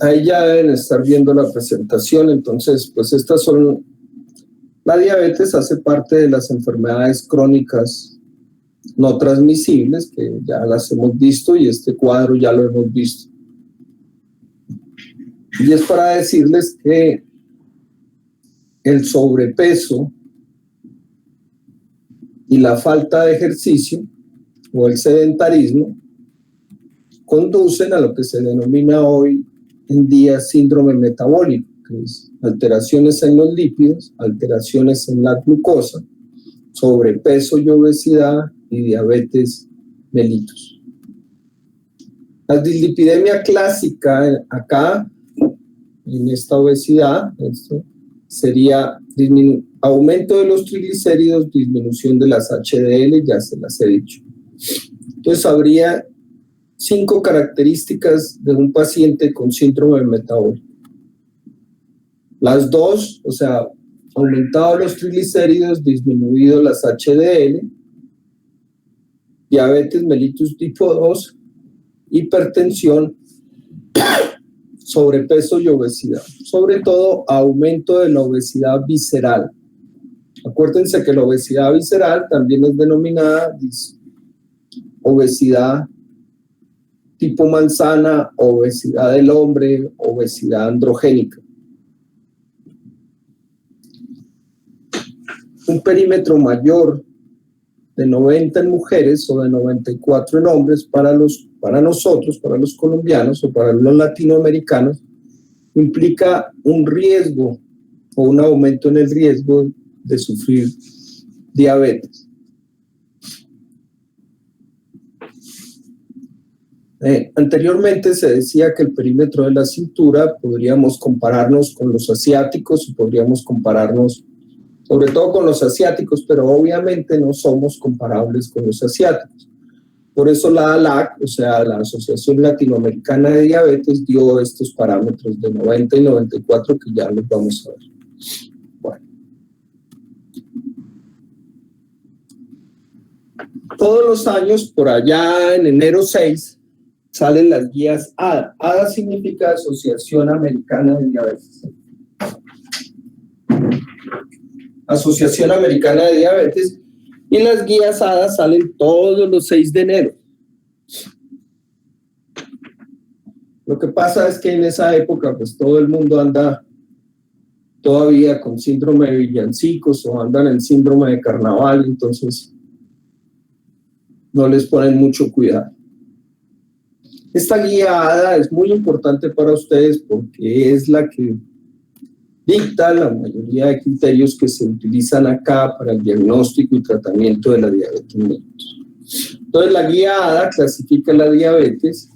Ahí ya deben estar viendo la presentación. Entonces, pues estas son... La diabetes hace parte de las enfermedades crónicas no transmisibles, que ya las hemos visto, y este cuadro ya lo hemos visto. Y es para decirles que el sobrepeso y la falta de ejercicio o el sedentarismo conducen a lo que se denomina hoy en día síndrome metabólico, que es alteraciones en los lípidos, alteraciones en la glucosa, sobrepeso y obesidad y diabetes mellitus. La dislipidemia clásica acá, en esta obesidad, esto sería aumento de los triglicéridos, disminución de las HDL, ya se las he dicho. Entonces habría 5 características de un paciente con síndrome metabólico. Las 2, o sea, aumentado los triglicéridos, disminuido las HDL, diabetes mellitus tipo 2, hipertensión, sobrepeso y obesidad. Sobre todo, aumento de la obesidad visceral. Acuérdense que la obesidad visceral también es denominada obesidad tipo manzana, obesidad del hombre, obesidad androgénica. Un perímetro mayor de 90 en mujeres o de 94 en hombres para nosotros, para los colombianos o para los latinoamericanos, implica un riesgo o un aumento en el riesgo de sufrir diabetes. Anteriormente se decía que el perímetro de la cintura podríamos compararnos con los asiáticos, podríamos compararnos sobre todo con los asiáticos, pero obviamente no somos comparables con los asiáticos. Por eso la ALAC, o sea, la Asociación Latinoamericana de Diabetes, dio estos parámetros de 90 y 94 que ya los vamos a ver. Bueno. Todos los años, por allá en enero 6, salen las guías ADA. ADA significa Asociación Americana de Diabetes. Asociación Americana de Diabetes, y las guías ADA salen todos los 6 de enero. Lo que pasa es que en esa época, pues todo el mundo anda todavía con síndrome de villancicos o andan en síndrome de carnaval, entonces no les ponen mucho cuidado. Esta guía ADA es muy importante para ustedes porque es la que dicta la mayoría de criterios que se utilizan acá para el diagnóstico y tratamiento de la diabetes mellitus. Entonces, la guía ADA clasifica la diabetes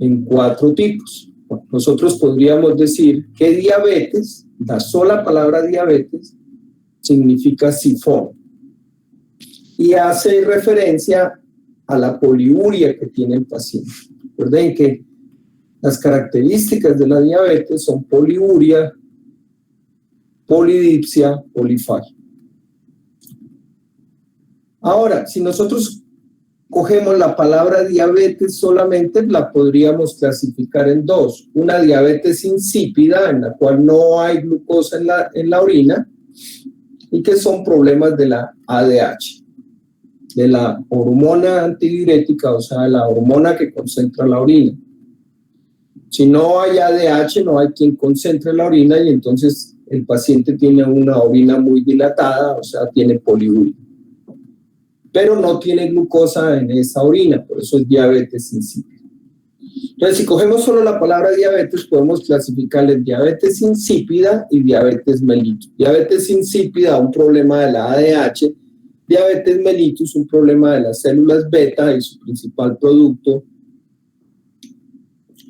en 4 tipos. Nosotros podríamos decir que diabetes, la sola palabra diabetes, significa sifón y hace referencia a la poliuria que tiene el paciente. Recuerden que las características de la diabetes son poliuria, polidipsia, polifagia. Ahora, si nosotros cogemos la palabra diabetes solamente, la podríamos clasificar en 2. Una diabetes insípida, en la cual no hay glucosa en la orina, y que son problemas de la ADH, de la hormona antidiurética, o sea, la hormona que concentra la orina. Si no hay ADH, no hay quien concentre la orina y entonces el paciente tiene una orina muy dilatada, o sea, tiene poliuria. Pero no tiene glucosa en esa orina, por eso es diabetes insípida. Entonces, si cogemos solo la palabra diabetes, podemos clasificarle diabetes insípida y diabetes mellitus. Diabetes insípida, un problema de la ADH, diabetes mellitus, un problema de las células beta y su principal producto,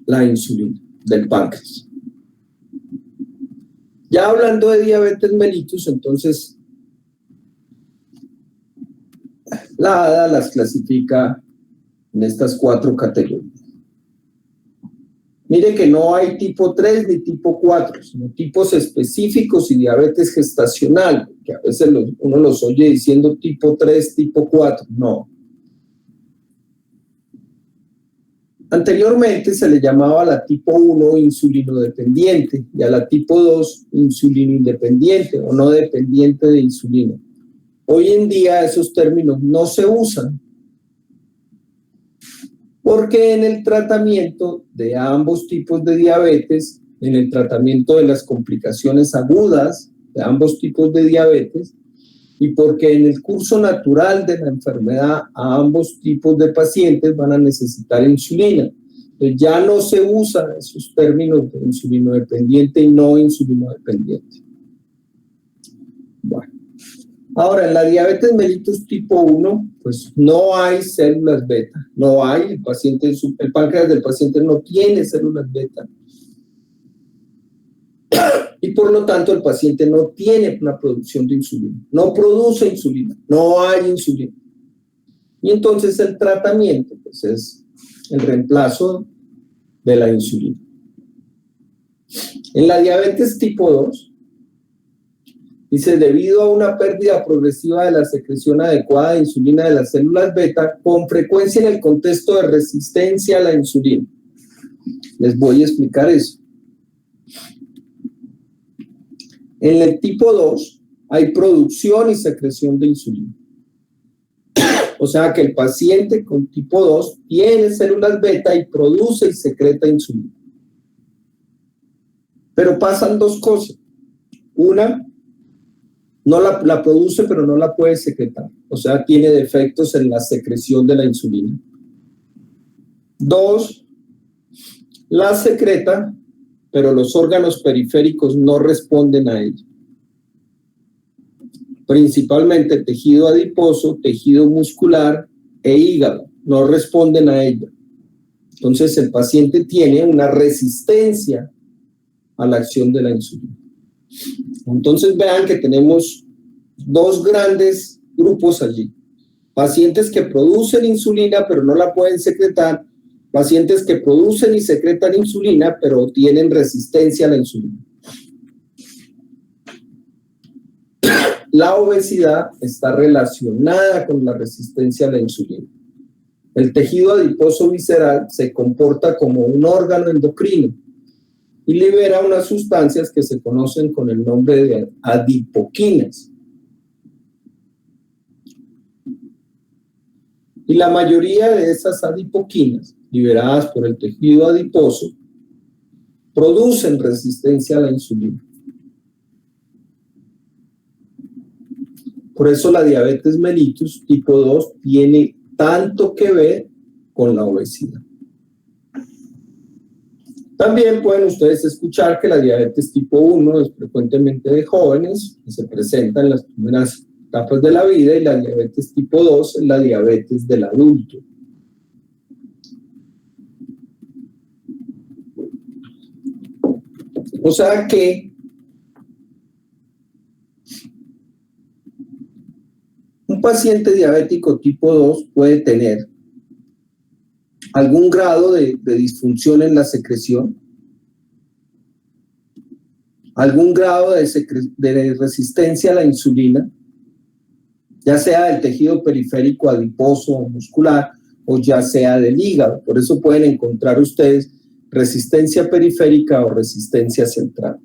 la insulina del páncreas. Ya hablando de diabetes mellitus, entonces la ADA las clasifica en estas 4 categorías. Mire que no hay tipo 3 ni tipo 4, sino tipos específicos y diabetes gestacional, que a veces uno los oye diciendo tipo 3, tipo 4, no. Anteriormente se le llamaba a la tipo 1 insulinodependiente y a la tipo 2 insulino independiente o no dependiente de insulina. Hoy en día esos términos no se usan porque en el tratamiento de ambos tipos de diabetes, en el tratamiento de las complicaciones agudas de ambos tipos de diabetes, y porque en el curso natural de la enfermedad a ambos tipos de pacientes van a necesitar insulina. Entonces ya no se usan esos términos de insulinodependiente y no insulinodependiente. Bueno. Ahora, en la diabetes mellitus tipo 1, pues no hay células beta, no hay, el páncreas del paciente no tiene células beta. Y por lo tanto el paciente no tiene una producción de insulina, no produce insulina, no hay insulina. Y entonces el tratamiento pues, es el reemplazo de la insulina. En la diabetes tipo 2, dice, debido a una pérdida progresiva de la secreción adecuada de insulina de las células beta, con frecuencia en el contexto de resistencia a la insulina. Les voy a explicar eso. En el tipo 2 hay producción y secreción de insulina. O sea que el paciente con tipo 2 tiene células beta y produce y secreta insulina. Pero pasan dos cosas. Una, no la produce, pero no la puede secretar. O sea, tiene defectos en la secreción de la insulina. Dos, la secreta, pero los órganos periféricos no responden a ella. Principalmente tejido adiposo, tejido muscular e hígado no responden a ella. Entonces el paciente tiene una resistencia a la acción de la insulina. Entonces vean que tenemos dos grandes grupos allí. Pacientes que producen insulina pero no la pueden secretar, pacientes que producen y secretan insulina pero tienen resistencia a la insulina. La obesidad está relacionada con la resistencia a la insulina. El tejido adiposo visceral se comporta como un órgano endocrino y libera unas sustancias que se conocen con el nombre de adipoquinas. Y la mayoría de esas adipoquinas, liberadas por el tejido adiposo, producen resistencia a la insulina. Por eso la diabetes mellitus tipo 2 tiene tanto que ver con la obesidad. También pueden ustedes escuchar que la diabetes tipo 1 es frecuentemente de jóvenes, que se presenta en las primeras etapas de la vida, y la diabetes tipo 2 es la diabetes del adulto. O sea que un paciente diabético tipo 2 puede tener algún grado de disfunción en la secreción, algún grado de resistencia a la insulina, ya sea del tejido periférico adiposo o muscular, o ya sea del hígado. Por eso pueden encontrar ustedes resistencia periférica o resistencia central,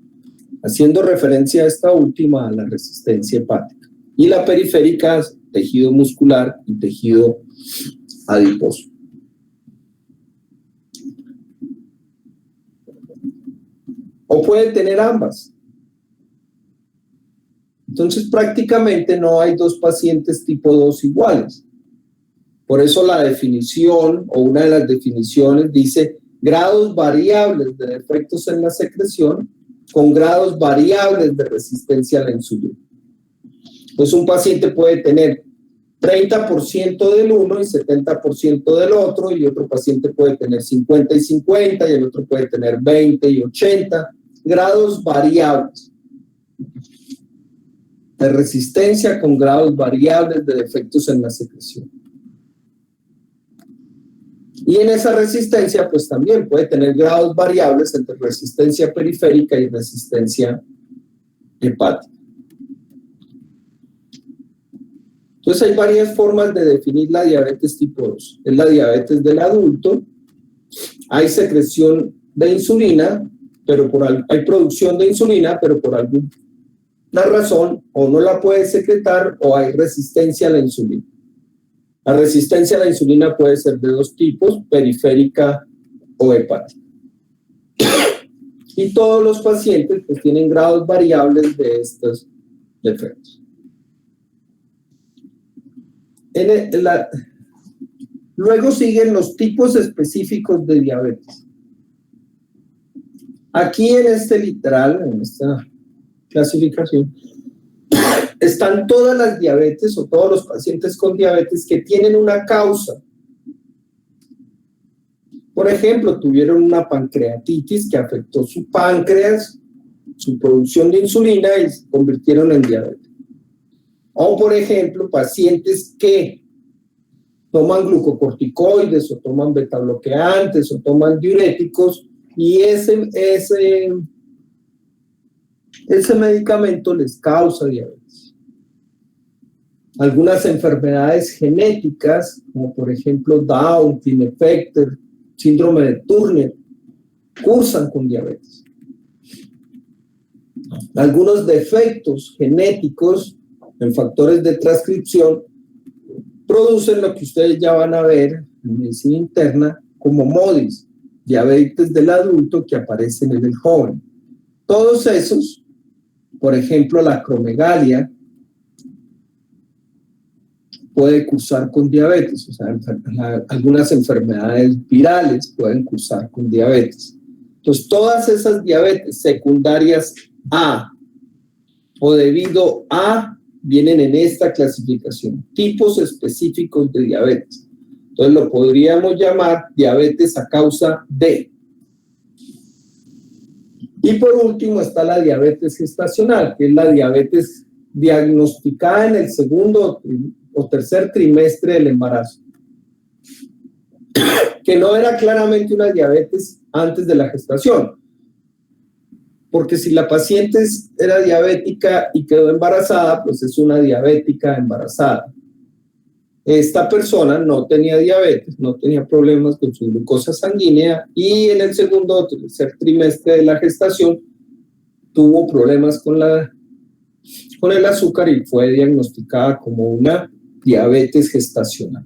haciendo referencia a esta última, a la resistencia hepática. Y la periférica, tejido muscular y tejido adiposo. O puede tener ambas. Entonces prácticamente no hay dos pacientes tipo 2 iguales. Por eso la definición, o una de las definiciones, dice grados variables de defectos en la secreción con grados variables de resistencia a la insulina. Pues un paciente puede tener 30% del uno y 70% del otro, y otro paciente puede tener 50 y 50, y el otro puede tener 20 y 80, grados variables de resistencia con grados variables de defectos en la secreción. Y en esa resistencia, pues también puede tener grados variables entre resistencia periférica y resistencia hepática. Entonces hay varias formas de definir la diabetes tipo 2. Es la diabetes del adulto, hay secreción de insulina, pero hay producción de insulina, pero por alguna razón o no la puede secretar o hay resistencia a la insulina. La resistencia a la insulina puede ser de dos tipos, periférica o hepática. Y todos los pacientes pues, tienen grados variables de estos defectos. Luego siguen los tipos específicos de diabetes. Aquí en este literal, en esta clasificación, están todas las diabetes o todos los pacientes con diabetes que tienen una causa. Por ejemplo, tuvieron una pancreatitis que afectó su páncreas, su producción de insulina y se convirtieron en diabetes. O, por ejemplo, pacientes que toman glucocorticoides o toman betabloqueantes o toman diuréticos y ese medicamento les causa diabetes. Algunas enfermedades genéticas, como por ejemplo Down, Klinefelter, síndrome de Turner, cursan con diabetes. Algunos defectos genéticos en factores de transcripción producen lo que ustedes ya van a ver en medicina interna como MODIS, diabetes del adulto que aparecen en el joven. Todos esos, por ejemplo, la acromegalia, puede cursar con diabetes, o sea, algunas enfermedades virales pueden cursar con diabetes. Entonces, todas esas diabetes secundarias A o debido a vienen en esta clasificación, tipos específicos de diabetes. Entonces, lo podríamos llamar diabetes a causa D. Y por último está la diabetes gestacional, que es la diabetes diagnosticada en el segundo o tercer trimestre del embarazo, que no era claramente una diabetes antes de la gestación, porque si la paciente era diabética y quedó embarazada, pues es una diabética embarazada. Esta persona no tenía diabetes, no tenía problemas con su glucosa sanguínea y en el segundo o tercer trimestre de la gestación tuvo problemas con el azúcar y fue diagnosticada como una diabetes gestacional.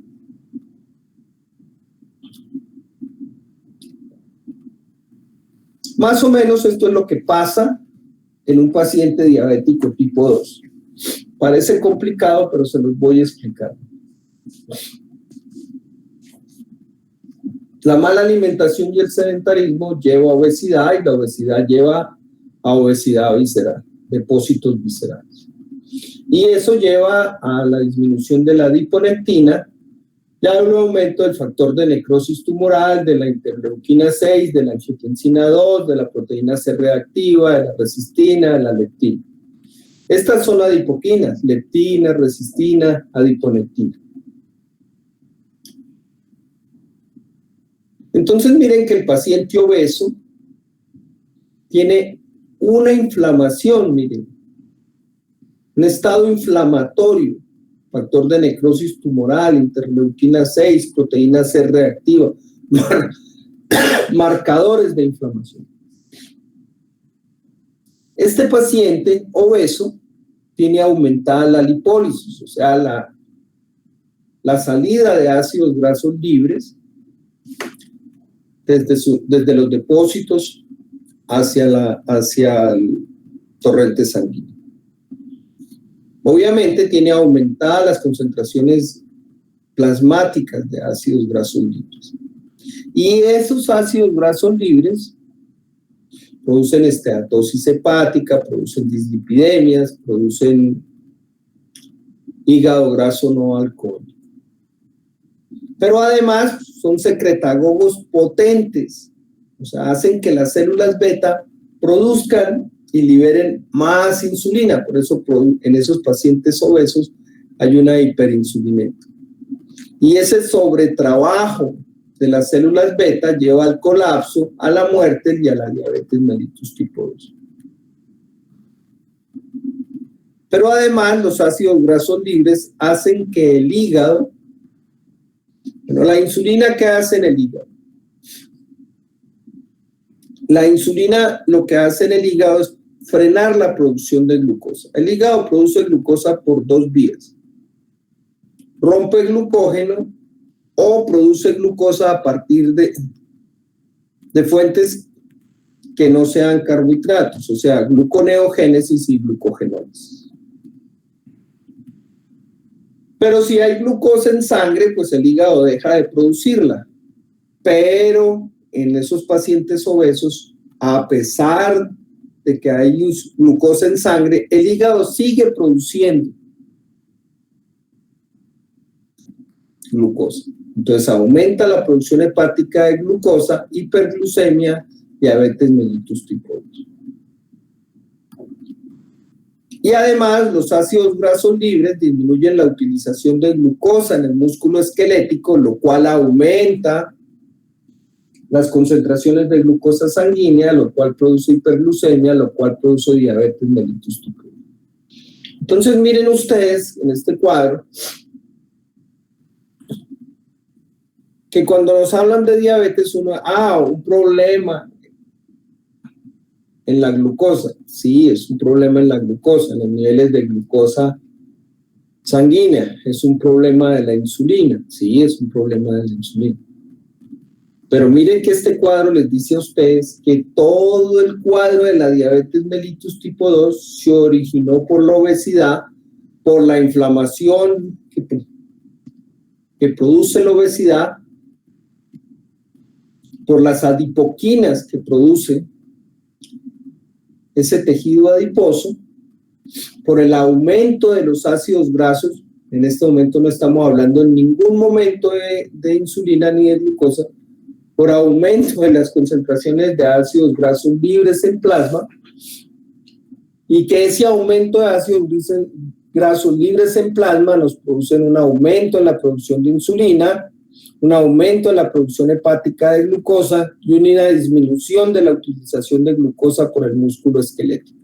Más o menos esto es lo que pasa en un paciente diabético tipo 2. Parece complicado, pero se los voy a explicar. La mala alimentación y el sedentarismo lleva a obesidad y la obesidad lleva a obesidad visceral, depósitos viscerales. Y eso lleva a la disminución de la adiponectina y al aumento del factor de necrosis tumoral, de la interleuquina 6, de la angiotensina 2, de la proteína C reactiva, de la resistina, de la leptina. Estas son adipoquinas, leptina, resistina, adiponectina. Entonces miren que el paciente obeso tiene una inflamación, miren, un estado inflamatorio, factor de necrosis tumoral, interleuquina 6, proteína C reactiva, marcadores de inflamación. Este paciente obeso tiene aumentada la lipólisis, o sea, la salida de ácidos grasos libres desde los depósitos hacia el torrente sanguíneo. Obviamente tiene aumentadas las concentraciones plasmáticas de ácidos grasos libres. Y esos ácidos grasos libres producen esteatosis hepática, producen dislipidemias, producen hígado graso no alcohólico. Pero además son secretagogos potentes, o sea, hacen que las células beta produzcan y liberen más insulina. Por eso en esos pacientes obesos hay una hiperinsulinemia. Y ese sobretrabajo de las células beta lleva al colapso, a la muerte y a la diabetes mellitus tipo 2. Pero además los ácidos grasos libres hacen que el hígado, bueno, la insulina que hace en el hígado, La insulina lo que hace en el hígado es frenar la producción de glucosa. El hígado produce glucosa por dos vías. Rompe glucógeno o produce glucosa a partir de fuentes que no sean carbohidratos, o sea, gluconeogénesis y glucogenosis. Pero si hay glucosa en sangre, pues el hígado deja de producirla. Pero en esos pacientes obesos, a pesar de que hay glucosa en sangre, el hígado sigue produciendo glucosa. Entonces aumenta la producción hepática de glucosa, hiperglucemia, diabetes mellitus tipo 2. Y además los ácidos grasos libres disminuyen la utilización de glucosa en el músculo esquelético, lo cual aumenta las concentraciones de glucosa sanguínea, lo cual produce hiperglucemia, lo cual produce diabetes mellitus tipo 1. Entonces miren ustedes en este cuadro que cuando nos hablan de diabetes uno, un problema en la glucosa. Sí, es un problema en la glucosa, en los niveles de glucosa sanguínea. Es un problema de la insulina. Sí, es un problema de la insulina. Pero miren que este cuadro les dice a ustedes que todo el cuadro de la diabetes mellitus tipo 2 se originó por la obesidad, por la inflamación que produce la obesidad, por las adipoquinas que produce ese tejido adiposo, por el aumento de los ácidos grasos. En este momento no estamos hablando en ningún momento de insulina ni de glucosa, por aumento de las concentraciones de ácidos grasos libres en plasma, y que ese aumento de ácidos grasos libres en plasma nos produce un aumento en la producción de insulina, un aumento en la producción hepática de glucosa y una disminución de la utilización de glucosa por el músculo esquelético.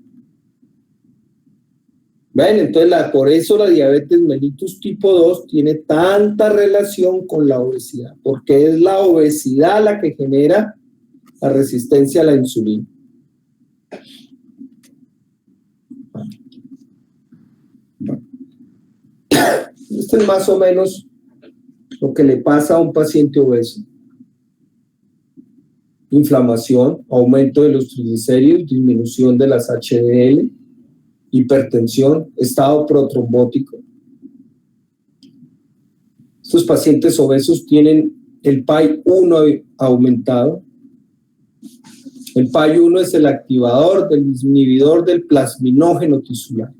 ¿Ven? Entonces, por eso la diabetes mellitus tipo 2 tiene tanta relación con la obesidad, porque es la obesidad la que genera la resistencia a la insulina. Esto es más o menos lo que le pasa a un paciente obeso. Inflamación, aumento de los triglicéridos, disminución de las HDL, hipertensión, estado protrombótico. Estos pacientes obesos tienen el PAI-1 aumentado. El PAI-1 es el activador del inhibidor del plasminógeno tisular.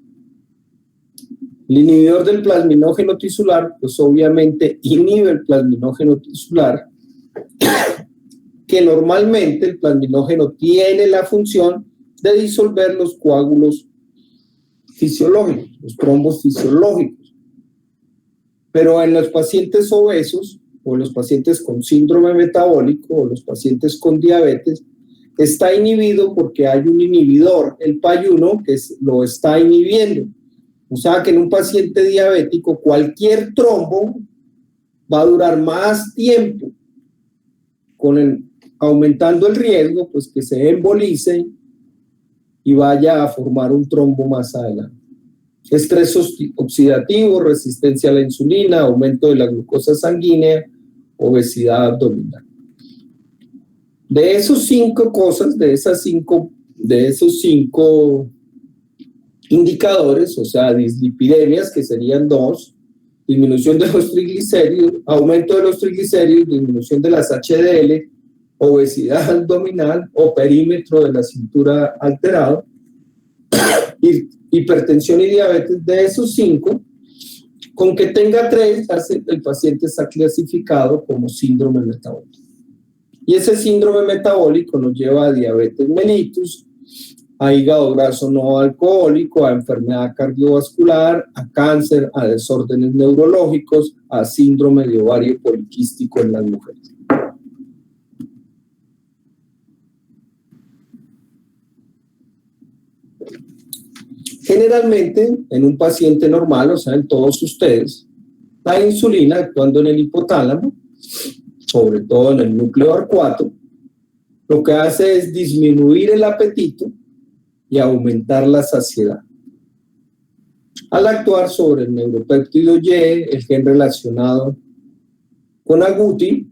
El inhibidor del plasminógeno tisular, pues obviamente inhibe el plasminógeno tisular, que normalmente el plasminógeno tiene la función de disolver los coágulos fisiológicos, los trombos fisiológicos. Pero en los pacientes obesos, o en los pacientes con síndrome metabólico, o los pacientes con diabetes, está inhibido porque hay un inhibidor, el PAI-1, que lo está inhibiendo. O sea que en un paciente diabético cualquier trombo va a durar más tiempo, aumentando el riesgo, pues que se embolice y vaya a formar un trombo más adelante. Estrés oxidativo, resistencia a la insulina, aumento de la glucosa sanguínea, obesidad abdominal. De esos cinco indicadores, o sea, dislipidemias, que serían 2, disminución de los triglicéridos, aumento de los triglicéridos, disminución de las HDL, obesidad abdominal o perímetro de la cintura alterado, hipertensión y diabetes. De esos 5, con que tenga 3, el paciente está clasificado como síndrome metabólico. Y ese síndrome metabólico nos lleva a diabetes mellitus, a hígado graso no alcohólico, a enfermedad cardiovascular, a cáncer, a desórdenes neurológicos, a síndrome de ovario poliquístico en las mujeres. Generalmente, en un paciente normal, o sea, en todos ustedes, la insulina actuando en el hipotálamo, sobre todo en el núcleo AR4, lo que hace es disminuir el apetito y aumentar la saciedad. Al actuar sobre el neuropéptido Y, el gen relacionado con agouti,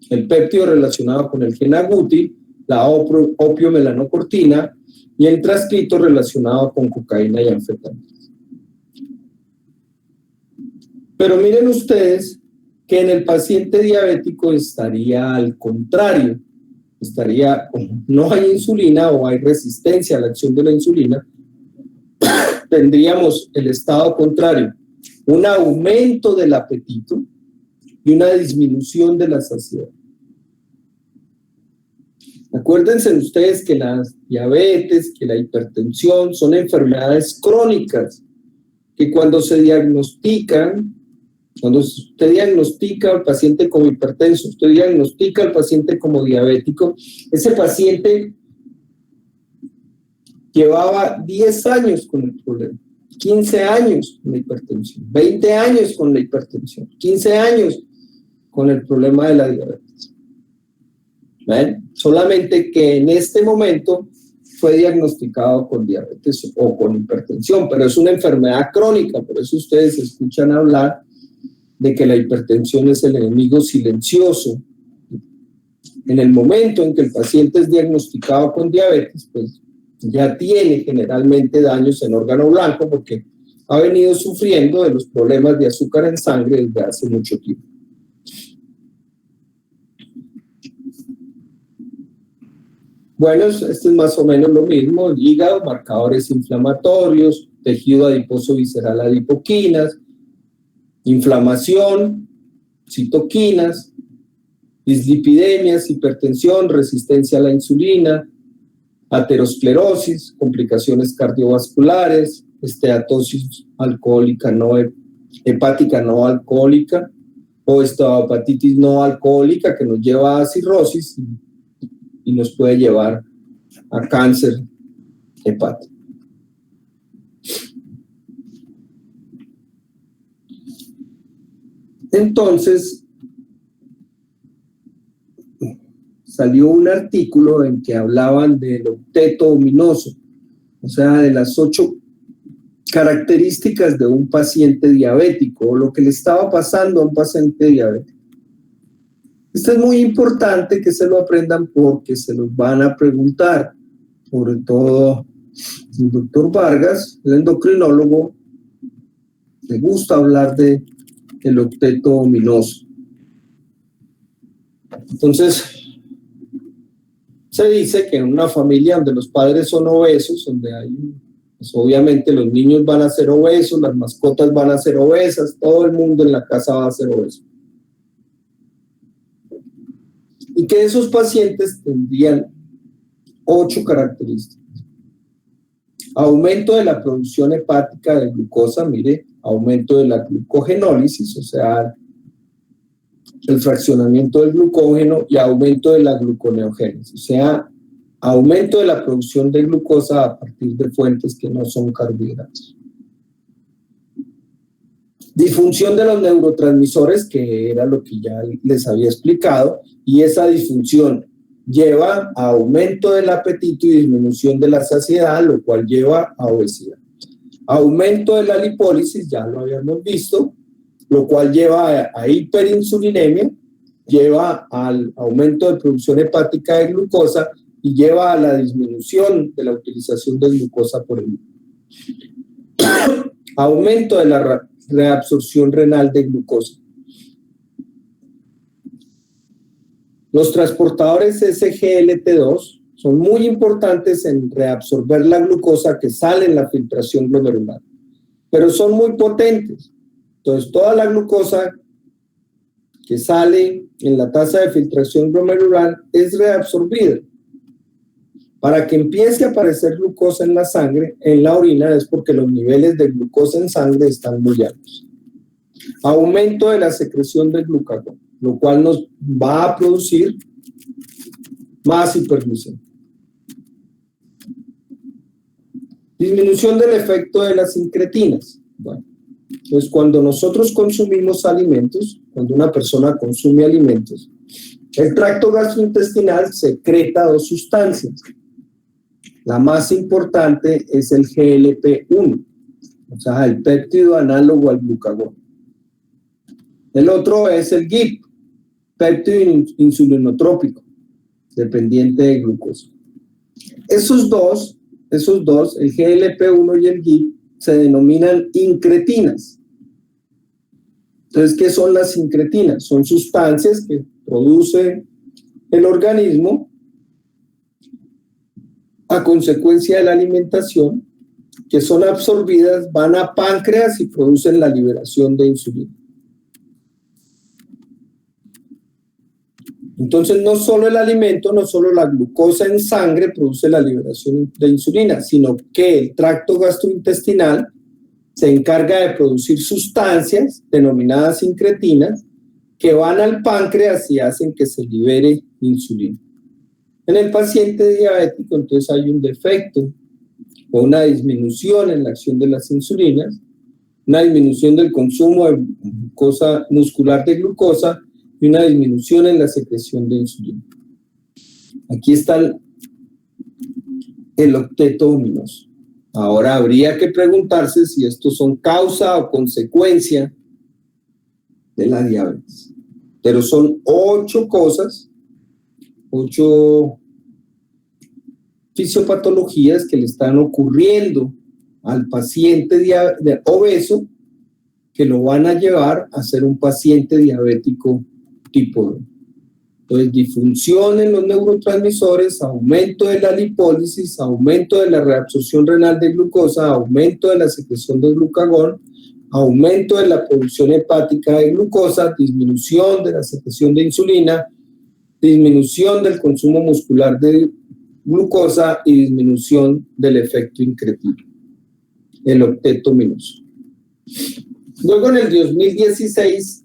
el péptido relacionado con el gen agouti, la opiomelanocortina y el transcrito relacionado con cocaína y anfetaminas. Pero miren ustedes que en el paciente diabético estaría al contrario. No hay insulina o hay resistencia a la acción de la insulina, tendríamos el estado contrario, un aumento del apetito y una disminución de la saciedad. Acuérdense ustedes que la diabetes, que la hipertensión son enfermedades crónicas, que cuando se diagnostican, cuando usted diagnostica al paciente como hipertenso, usted diagnostica al paciente como diabético, ese paciente llevaba 10 años con el problema, 15 años con la hipertensión, 20 años con la hipertensión, 15 años con el problema de la diabetes. ¿Ven? Solamente que en este momento fue diagnosticado con diabetes o con hipertensión, pero es una enfermedad crónica, por eso ustedes escuchan hablar de que la hipertensión es el enemigo silencioso. En el momento en que el paciente es diagnosticado con diabetes, pues ya tiene generalmente daños en órgano blanco porque ha venido sufriendo de los problemas de azúcar en sangre desde hace mucho tiempo. Bueno, esto es más o menos lo mismo: el hígado, marcadores inflamatorios, tejido adiposo visceral, adipoquinas, inflamación, citoquinas, dislipidemias, hipertensión, resistencia a la insulina, aterosclerosis, complicaciones cardiovasculares, esteatosis alcohólica hepática no alcohólica o esteatohepatitis no alcohólica que nos lleva a cirrosis y nos puede llevar a cáncer hepático. Entonces, salió un artículo en que hablaban del octeto ominoso, o sea, de las 8 características de un paciente diabético o lo que le estaba pasando a un paciente diabético. Esto es muy importante que se lo aprendan porque se los van a preguntar, sobre todo el doctor Vargas, el endocrinólogo, le gusta hablar del octeto ominoso. Entonces, se dice que en una familia donde los padres son obesos, donde hay, pues obviamente los niños van a ser obesos, las mascotas van a ser obesas, todo el mundo en la casa va a ser obeso. Y que esos pacientes tendrían 8 características. Aumento de la producción hepática de glucosa, mire, aumento de la glucogenólisis, o sea, el fraccionamiento del glucógeno, y aumento de la gluconeogénesis, o sea, aumento de la producción de glucosa a partir de fuentes que no son carbohidratos. Disfunción de los neurotransmisores, que era lo que ya les había explicado, y esa disfunción lleva a aumento del apetito y disminución de la saciedad, lo cual lleva a obesidad. Aumento de la lipólisis, ya lo habíamos visto, lo cual lleva a hiperinsulinemia, lleva al aumento de producción hepática de glucosa y lleva a la disminución de la utilización de glucosa por el hígado. Aumento de la reabsorción renal de glucosa. Los transportadores SGLT2 son muy importantes en reabsorber la glucosa que sale en la filtración glomerular, pero son muy potentes. Entonces, toda la glucosa que sale en la tasa de filtración glomerular es reabsorbida. Para que empiece a aparecer glucosa en la sangre, en la orina, es porque los niveles de glucosa en sangre están muy altos. Aumento de la secreción de glucagón, lo cual nos va a producir más hiperglucemia. Disminución del efecto de las incretinas. Bueno, entonces cuando nosotros consumimos alimentos, cuando una persona consume alimentos, El tracto gastrointestinal secreta dos sustancias. La más importante es el GLP-1, o sea, el péptido análogo al glucagón. El otro es el GIP, péptido insulinotrópico, dependiente de glucosa. Esos dos, el GLP-1 y el GIP, se denominan incretinas. Entonces, ¿qué son las incretinas? Son sustancias que produce el organismo a consecuencia de la alimentación, que son absorbidas, van a páncreas y producen la liberación de insulina. Entonces, no solo el alimento, no solo la glucosa en sangre produce la liberación de insulina, sino que el tracto gastrointestinal se encarga de producir sustancias denominadas incretinas que van al páncreas y hacen que se libere insulina. En el paciente diabético, entonces, hay un defecto o una disminución en la acción de las insulinas, una disminución del consumo de glucosa muscular de glucosa y una disminución en la secreción de insulina. Aquí está el octeto ominoso. Ahora habría que preguntarse si estos son causa o consecuencia de la diabetes. Pero son 8 cosas, 8 fisiopatologías que le están ocurriendo al paciente obeso que lo van a llevar a ser un paciente diabético tipo 2. Entonces, disfunción en los neurotransmisores, aumento de la lipólisis, aumento de la reabsorción renal de glucosa, aumento de la secreción de glucagón, aumento de la producción hepática de glucosa, disminución de la secreción de insulina, disminución del consumo muscular de glucosa y disminución del efecto incretino, el octeto ominoso. Luego, en el 2016,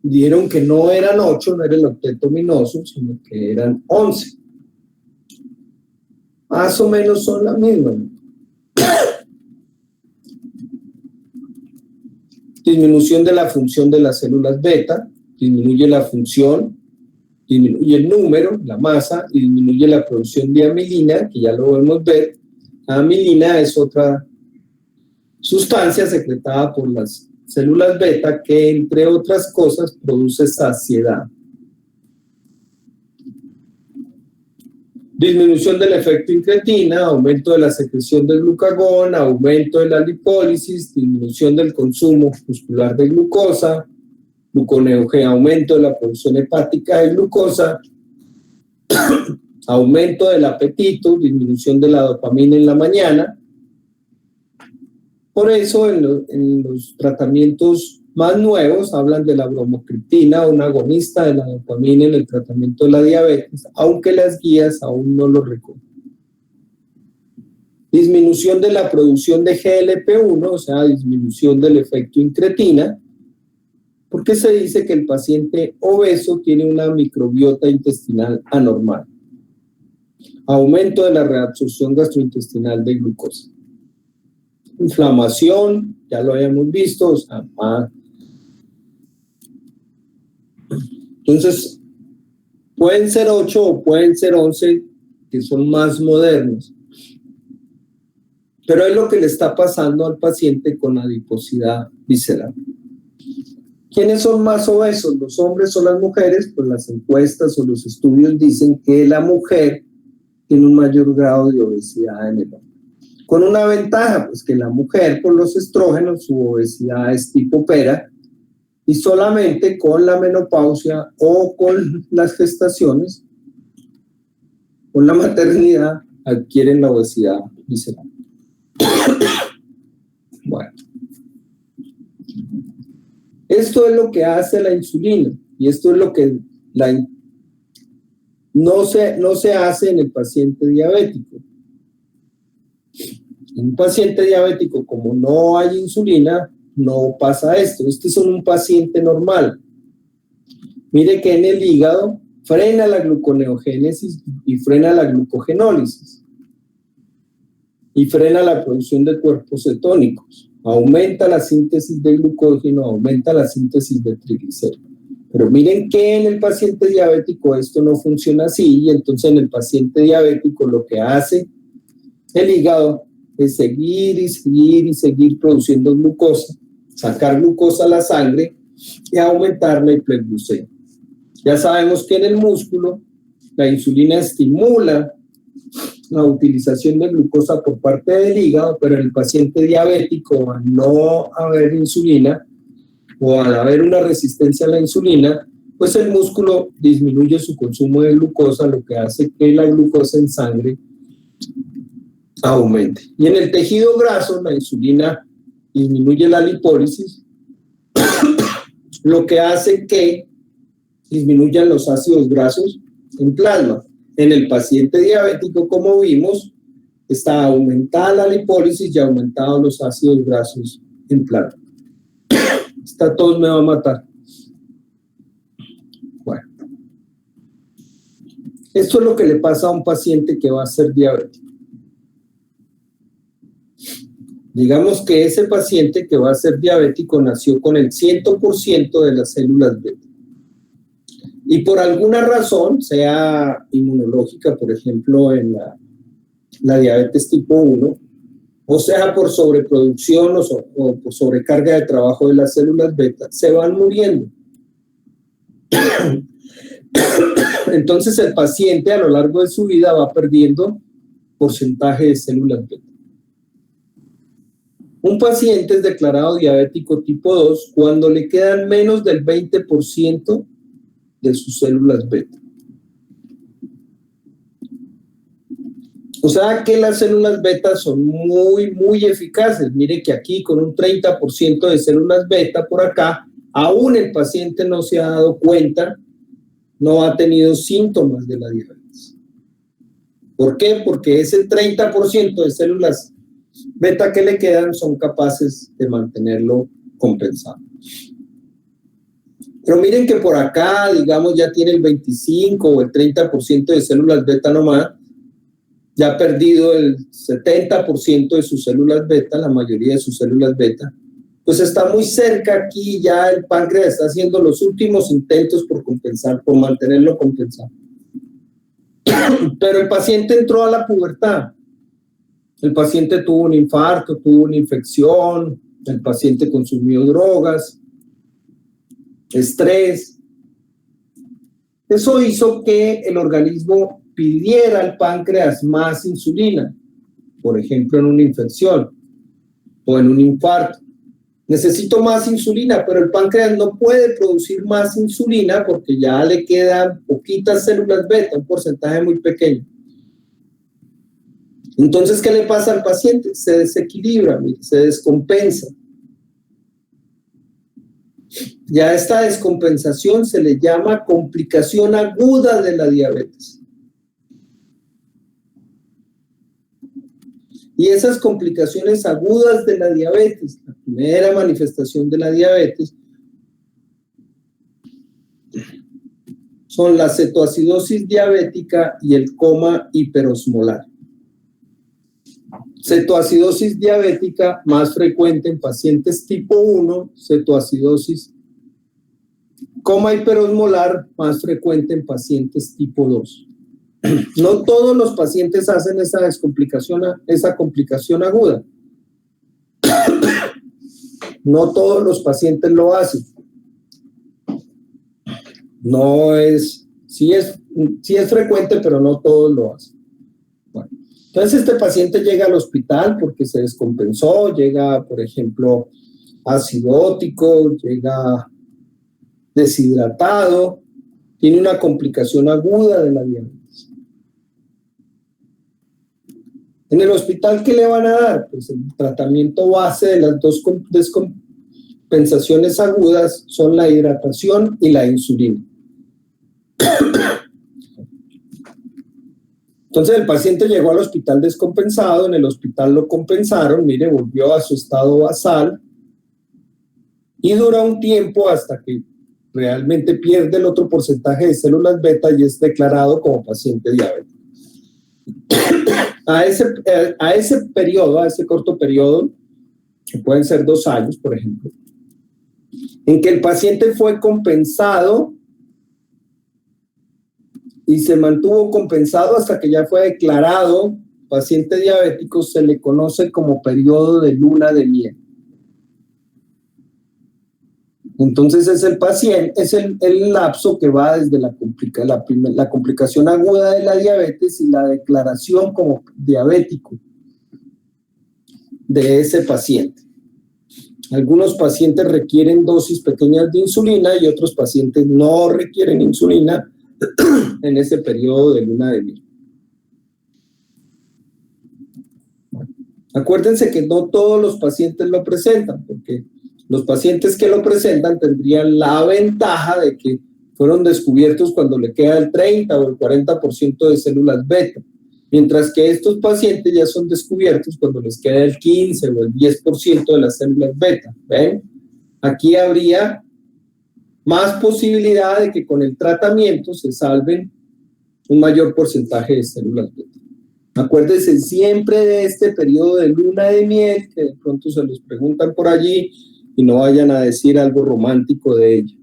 dijeron que no eran 8, no era el octeto ominoso, sino que eran 11. Más o menos son las mismas. Disminución de la función de las células beta, disminuye la función, disminuye el número, la masa, y disminuye la producción de amilina, que ya lo podemos ver. La amilina es otra sustancia secretada por las células beta que, entre otras cosas, produce saciedad. Disminución del efecto incretina, aumento de la secreción del glucagón, aumento de la lipólisis, disminución del consumo muscular de glucosa, gluconeogenia, aumento de la producción hepática de glucosa, aumento del apetito, disminución de la dopamina en la mañana. Por eso en los tratamientos más nuevos hablan de la bromocriptina, un agonista de la dopamina en el tratamiento de la diabetes, aunque las guías aún no lo recogen. Disminución de la producción de GLP-1, o sea, disminución del efecto incretina, porque se dice que el paciente obeso tiene una microbiota intestinal anormal. Aumento de la reabsorción gastrointestinal de glucosa. Inflamación, ya lo habíamos visto, o sea, entonces pueden ser 8 o pueden ser 11 que son más modernos, pero es lo que le está pasando al paciente con adiposidad visceral. ¿Quiénes son más obesos, los hombres o las mujeres? Pues las encuestas o los estudios dicen que la mujer tiene un mayor grado de obesidad en el hombre. Con una ventaja, pues que la mujer, por los estrógenos, su obesidad es tipo pera, y solamente con la menopausia o con las gestaciones, con la maternidad, adquieren la obesidad visceral. Bueno. Esto es lo que hace la insulina, y esto es lo que no se hace en el paciente diabético. En un paciente diabético, como no hay insulina, no pasa esto. Este es un paciente normal. Mire que en el hígado frena la gluconeogénesis y frena la glucogenólisis. Y frena la producción de cuerpos cetónicos. Aumenta la síntesis de glucógeno, aumenta la síntesis de triglicéridos. Pero miren que en el paciente diabético esto no funciona así, y entonces en el paciente diabético lo que hace el hígado es seguir y seguir y seguir produciendo glucosa, sacar glucosa a la sangre y aumentar la hiperglucemia. Ya sabemos que en el músculo la insulina estimula la utilización de glucosa por parte del hígado, pero en el paciente diabético, al no haber insulina o al haber una resistencia a la insulina, pues el músculo disminuye su consumo de glucosa, lo que hace que la glucosa en sangre aumente. Y en el tejido graso, la insulina disminuye la lipólisis, lo que hace que disminuyan los ácidos grasos en plasma. En el paciente diabético, como vimos, está aumentada la lipólisis y aumentados los ácidos grasos en plasma. Esta tos me va a matar. Bueno, esto es lo que le pasa a un paciente que va a ser diabético. Digamos que ese paciente que va a ser diabético nació con el 100% de las células beta. Y por alguna razón, sea inmunológica, por ejemplo, en la diabetes tipo 1, o sea por sobreproducción o por sobrecarga de trabajo de las células beta, se van muriendo. Entonces el paciente a lo largo de su vida va perdiendo porcentaje de células beta. Un paciente es declarado diabético tipo 2 cuando le quedan menos del 20% de sus células beta. O sea que las células beta son muy eficaces. Mire que aquí con un 30% de células beta por acá, aún el paciente no se ha dado cuenta, no ha tenido síntomas de la diabetes. ¿Por qué? Porque ese 30% de células beta que le quedan son capaces de mantenerlo compensado. Pero miren que por acá, digamos, ya tiene el 25 o el 30% de células beta nomás, ya ha perdido el 70% de sus células beta, la mayoría de sus células beta, pues está muy cerca aquí, ya el páncreas está haciendo los últimos intentos por compensar, por mantenerlo compensado. Pero el paciente entró a la pubertad, el paciente tuvo un infarto, tuvo una infección, el paciente consumió drogas, estrés. Eso hizo que el organismo pidiera al páncreas más insulina, por ejemplo en una infección o en un infarto. Necesito más insulina, pero el páncreas no puede producir más insulina porque ya le quedan poquitas células beta, un porcentaje muy pequeño. Entonces, ¿qué le pasa al paciente? Se desequilibra, se descompensa. Ya esta descompensación se le llama complicación aguda de la diabetes. Y esas complicaciones agudas de la diabetes, la primera manifestación de la diabetes, son la cetoacidosis diabética y el coma hiperosmolar. Cetoacidosis diabética más frecuente en pacientes tipo 1, cetoacidosis. Coma hiperosmolar más frecuente en pacientes tipo 2. No todos los pacientes hacen esa complicación aguda. No todos los pacientes lo hacen. No es, sí es frecuente, pero no todos lo hacen. Bueno, entonces este paciente llega al hospital porque se descompensó, llega, por ejemplo, acidótico, llega deshidratado, tiene una complicación aguda de la diabetes. En el hospital, ¿qué le van a dar? Pues el tratamiento base de las dos descompensaciones agudas son la hidratación y la insulina. Entonces el paciente llegó al hospital descompensado, en el hospital lo compensaron, mire, volvió a su estado basal y dura un tiempo hasta que realmente pierde el otro porcentaje de células beta y es declarado como paciente diabético. A ese periodo, a ese corto periodo, que pueden ser 2 años, por ejemplo, en que el paciente fue compensado y se mantuvo compensado hasta que ya fue declarado paciente diabético, se le conoce como periodo de luna de miel. Entonces es el paciente, es el lapso que va desde la complicación aguda de la diabetes y la declaración como diabético de ese paciente. Algunos pacientes requieren dosis pequeñas de insulina y otros pacientes no requieren insulina en ese periodo de luna de miel. Acuérdense que no todos los pacientes lo presentan, porque los pacientes que lo presentan tendrían la ventaja de que fueron descubiertos cuando le queda el 30 o el 40% de células beta, mientras que estos pacientes ya son descubiertos cuando les queda el 15 o el 10% de las células beta. ¿Ven? Aquí habría más posibilidad de que con el tratamiento se salven un mayor porcentaje de células beta. Acuérdense siempre de este periodo de luna de miel, que de pronto se los preguntan por allí y no vayan a decir algo romántico de ello.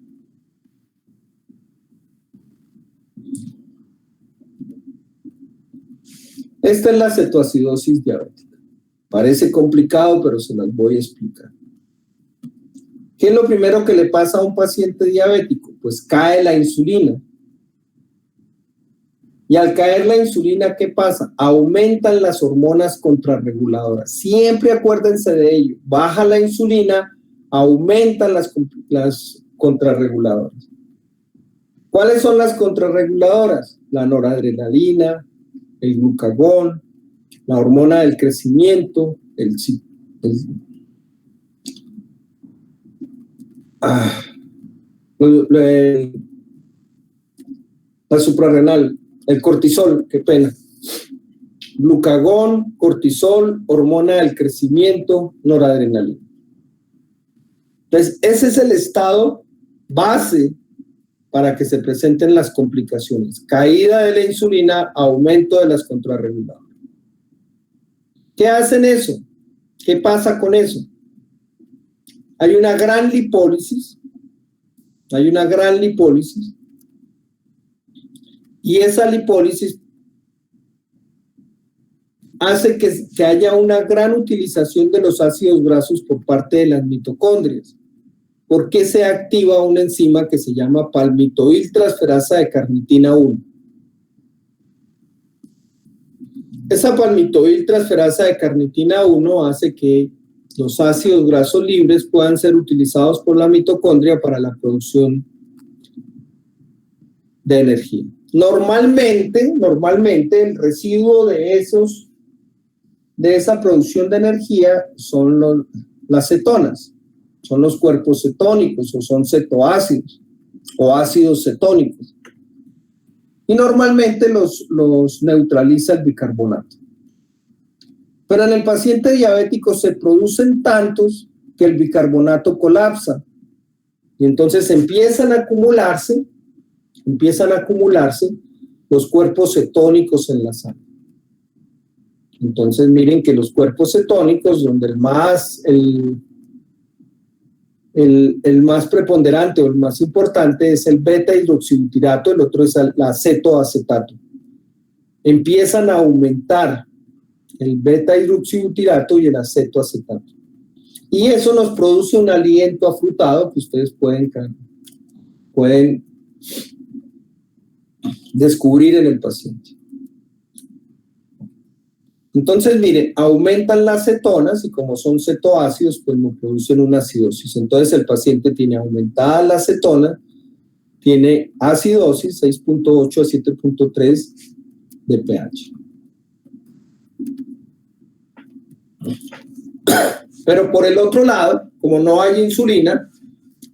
Esta es la cetoacidosis diabética. Parece complicado, pero se las voy a explicar. ¿Qué es lo primero que le pasa a un paciente diabético? Pues cae la insulina. Y al caer la insulina, ¿qué pasa? Aumentan las hormonas contrarreguladoras. Siempre acuérdense de ello. Baja la insulina, aumentan las contrarreguladoras. ¿Cuáles son las contrarreguladoras? La noradrenalina, el glucagón, la hormona del crecimiento, la suprarrenal, el cortisol, qué pena. Glucagón, cortisol, hormona del crecimiento, noradrenalina. Entonces, ese es el estado base para que se presenten las complicaciones. Caída de la insulina, aumento de las contrarreguladoras. ¿Qué hacen eso? ¿Qué pasa con eso? Hay una gran lipólisis. Y esa lipólisis hace que haya una gran utilización de los ácidos grasos por parte de las mitocondrias. ¿Por qué se activa una enzima que se llama palmitoiltransferasa de carnitina 1? Esa palmitoiltransferasa de carnitina 1 hace que los ácidos grasos libres puedan ser utilizados por la mitocondria para la producción de energía. Normalmente el residuo de esa producción de energía son las cetonas, son los cuerpos cetónicos o son cetoácidos o ácidos cetónicos. Y normalmente los neutraliza el bicarbonato. Pero en el paciente diabético se producen tantos que el bicarbonato colapsa. Y entonces empiezan a acumularse los cuerpos cetónicos en la sangre. Entonces miren que los cuerpos cetónicos, donde el más preponderante o el más importante es el beta-hidroxibutirato, el otro es el acetoacetato. Empiezan a aumentar el beta-hidroxibutirato y el acetoacetato. Y eso nos produce un aliento afrutado que ustedes pueden descubrir en el paciente. Entonces, mire, aumentan las cetonas y como son cetoácidos, pues no producen una acidosis. Entonces, el paciente tiene aumentada la cetona, tiene acidosis 6.8 a 7.3 de pH. Pero por el otro lado, como no hay insulina,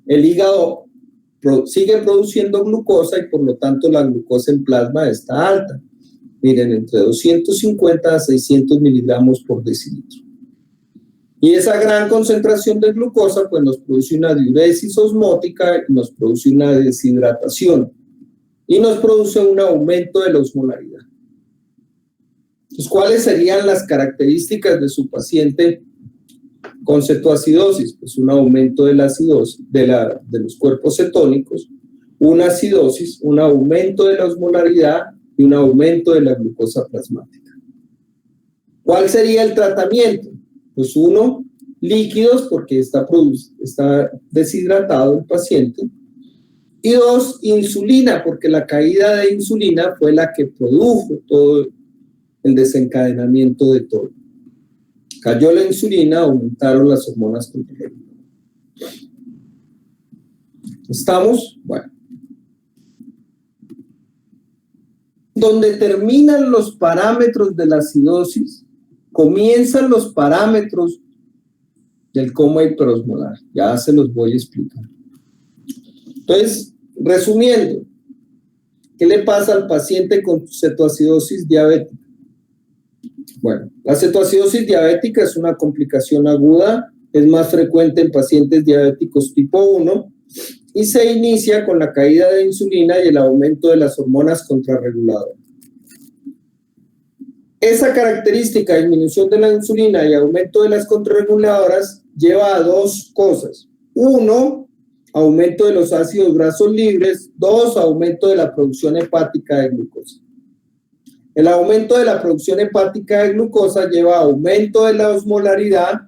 el hígado sigue produciendo glucosa y por lo tanto la glucosa en plasma está alta. Miren, entre 250 a 600 miligramos por decilitro. Y esa gran concentración de glucosa pues nos produce una diuresis osmótica y nos produce una deshidratación y nos produce un aumento de la osmolaridad. Entonces, ¿cuáles serían las características de su paciente Con cetoacidosis, pues un aumento de la acidosis, de los cuerpos cetónicos, una acidosis, un aumento de la osmolaridad y un aumento de la glucosa plasmática. ¿Cuál sería el tratamiento? Pues uno, líquidos, porque está deshidratado el paciente. Y dos, insulina, porque la caída de insulina fue la que produjo todo el desencadenamiento de todo. Cayó la insulina, aumentaron las hormonas controladoras. ¿Estamos? Bueno. Donde terminan los parámetros de la acidosis, comienzan los parámetros del coma hiperosmolar. Ya se los voy a explicar. Entonces, resumiendo, ¿qué le pasa al paciente con cetoacidosis diabética? Bueno, la cetoacidosis diabética es una complicación aguda, es más frecuente en pacientes diabéticos tipo 1 y se inicia con la caída de insulina y el aumento de las hormonas contrarreguladoras. Esa característica, disminución de la insulina y aumento de las contrarreguladoras, lleva a dos cosas. Uno, aumento de los ácidos grasos libres. Dos, aumento de la producción hepática de glucosa. El aumento de la producción hepática de glucosa lleva a aumento de la osmolaridad,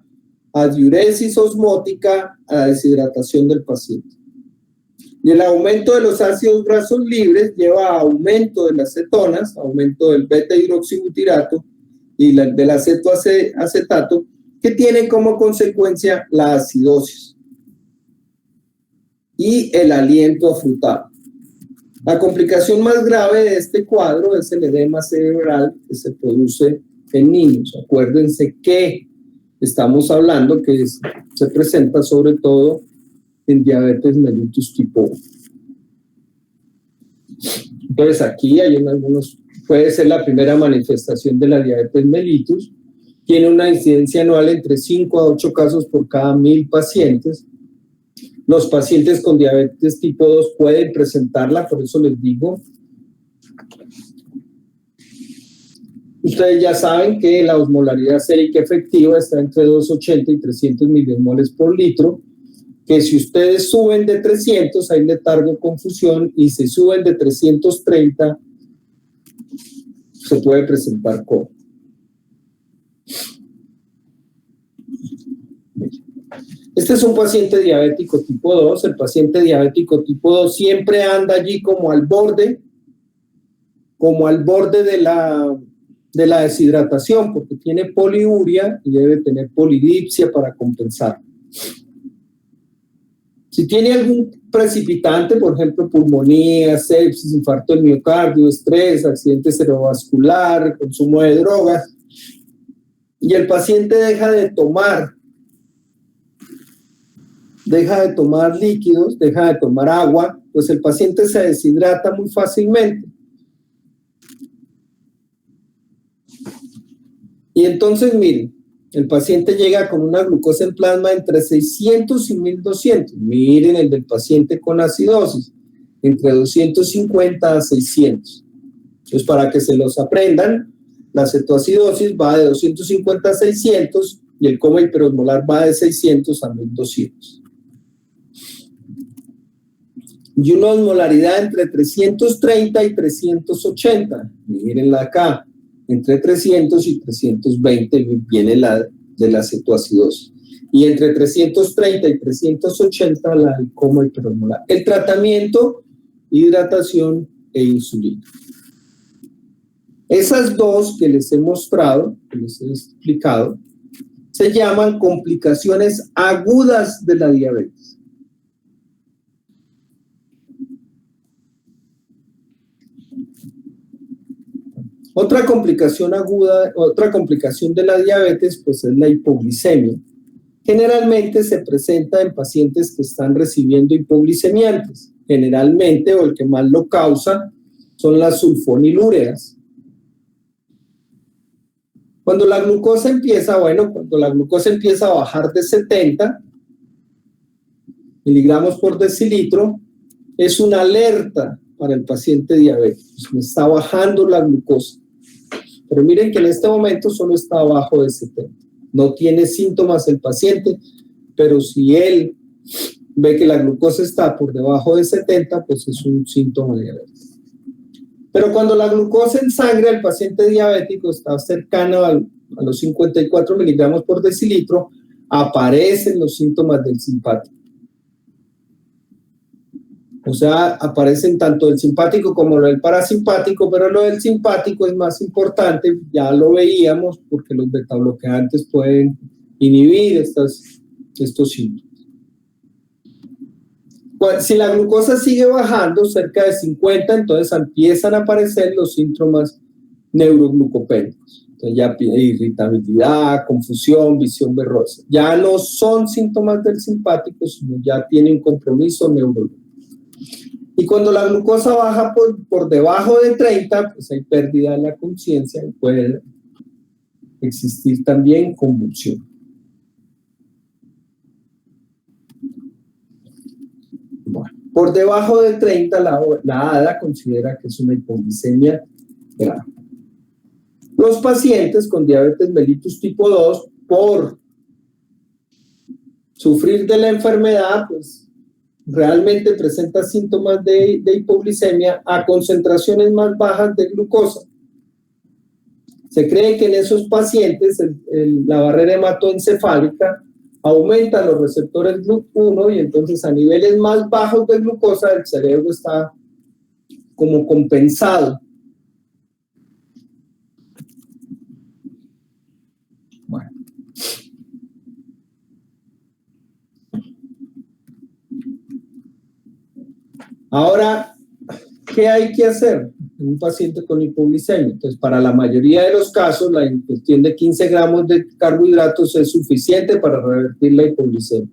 a diuresis osmótica, a la deshidratación del paciente. Y el aumento de los ácidos grasos libres lleva a aumento de las cetonas, aumento del beta-hidroxibutirato y del acetato, que tienen como consecuencia la acidosis y el aliento afrutado. La complicación más grave de este cuadro es el edema cerebral que se produce en niños. Acuérdense que estamos hablando que se presenta sobre todo en diabetes mellitus tipo 1. Entonces aquí hay algunos, puede ser la primera manifestación de la diabetes mellitus, tiene una incidencia anual entre 5 a 8 casos por cada 1000 pacientes. Los pacientes con diabetes tipo 2 pueden presentarla, por eso les digo. Ustedes ya saben que la osmolaridad sérica efectiva está entre 280 y 300 milimoles por litro, que si ustedes suben de 300 hay letargo, confusión, y si suben de 330 se puede presentar coma. Este es un paciente diabético tipo 2. El paciente diabético tipo 2 siempre anda allí como al borde de la deshidratación, porque tiene poliuria y debe tener polidipsia para compensar. Si tiene algún precipitante, por ejemplo, pulmonía, sepsis, infarto del miocardio, estrés, accidente cerebrovascular, consumo de drogas, y el paciente deja de tomar líquidos, deja de tomar agua, pues el paciente se deshidrata muy fácilmente. Y entonces, miren, el paciente llega con una glucosa en plasma entre 600 y 1200. Miren el del paciente con acidosis, entre 250 a 600. Entonces, para que se los aprendan, la cetoacidosis va de 250 a 600 y el coma hiperosmolar va de 600 a 1200. Y una osmolaridad entre 330 y 380. Mírenla acá. Entre 300 y 320 viene la de la cetoacidosis. Y entre 330 y 380 la del coma hiperosmolar. El tratamiento, hidratación e insulina. Esas dos que les he mostrado, que les he explicado, se llaman complicaciones agudas de la diabetes. Otra complicación aguda, otra complicación de la diabetes, pues es la hipoglicemia. Generalmente se presenta en pacientes que están recibiendo hipoglicemiantes. Generalmente, o el que más lo causa, son las sulfonilúreas. Cuando la glucosa empieza a bajar de 70 miligramos por decilitro, es una alerta para el paciente diabético. Me está bajando la glucosa. Pero miren que en este momento solo está abajo de 70. no tiene síntomas el paciente, pero si él ve que la glucosa está por debajo de 70, pues es un síntoma de diabetes. Pero cuando la glucosa en sangre del paciente diabético está cercana a los 54 miligramos por decilitro, aparecen los síntomas del simpático. O sea, aparecen tanto el simpático como el parasimpático, pero lo del simpático es más importante, ya lo veíamos, porque los betabloqueantes pueden inhibir estos síntomas. Si la glucosa sigue bajando cerca de 50, entonces empiezan a aparecer los síntomas neuroglucopénicos. Entonces ya pide irritabilidad, confusión, visión borrosa. Ya no son síntomas del simpático, sino ya tiene un compromiso neurológico. Y cuando la glucosa baja por debajo de 30, pues hay pérdida de la conciencia y puede existir también convulsión. Bueno, por debajo de 30, la ADA considera que es una hipoglicemia grave. Los pacientes con diabetes mellitus tipo 2, por sufrir de la enfermedad, pues realmente presenta síntomas de hipoglicemia a concentraciones más bajas de glucosa. Se cree que en esos pacientes la barrera hematoencefálica aumenta los receptores GLUT1 y entonces a niveles más bajos de glucosa el cerebro está como compensado. Bueno. Ahora, ¿qué hay que hacer en un paciente con hipoglicemia? Entonces, para la mayoría de los casos, la ingestión de 15 gramos de carbohidratos es suficiente para revertir la hipoglicemia.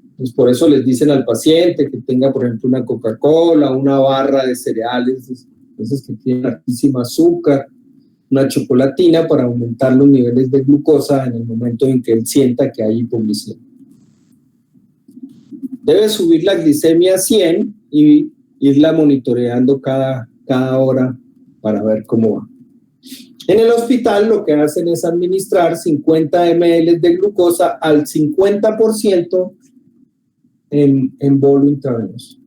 Entonces, por eso les dicen al paciente que tenga, por ejemplo, una Coca-Cola, una barra de cereales, esas que tienen altísimo azúcar, una chocolatina para aumentar los niveles de glucosa en el momento en que él sienta que hay hipoglicemia. Debe subir la glicemia a 100 y irla monitoreando cada hora para ver cómo va. En el hospital lo que hacen es administrar 50 ml de glucosa al 50% en bolo intravenoso.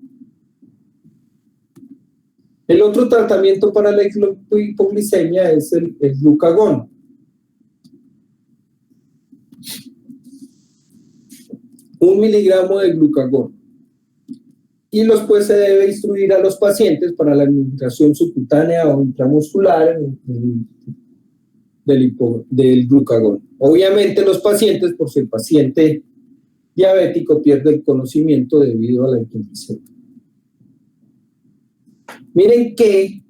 El otro tratamiento para la hipoglicemia es el glucagón. Un miligramo de glucagón. Y después se debe instruir a los pacientes para la administración subcutánea o intramuscular del glucagón. Obviamente los pacientes, por si el paciente diabético pierde el conocimiento debido a la hipoglicemia. Miren que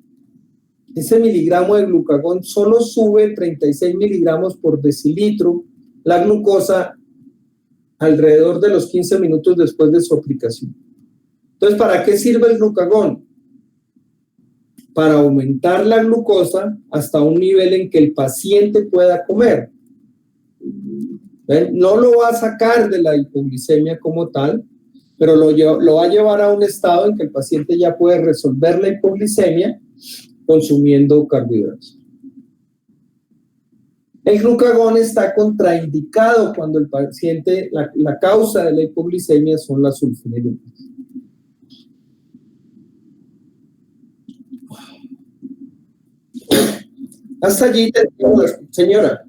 ese miligramo de glucagón solo sube 36 miligramos por decilitro la glucosa alrededor de los 15 minutos después de su aplicación. Entonces, ¿para qué sirve el glucagón? Para aumentar la glucosa hasta un nivel en que el paciente pueda comer. ¿Ven? No lo va a sacar de la hipoglicemia como tal, pero lo va a llevar a un estado en que el paciente ya puede resolver la hipoglicemia consumiendo carbohidratos. El glucagón está contraindicado cuando el paciente, la causa de la hipoglicemia son las sulfonilureas. Hasta allí tenemos, señora.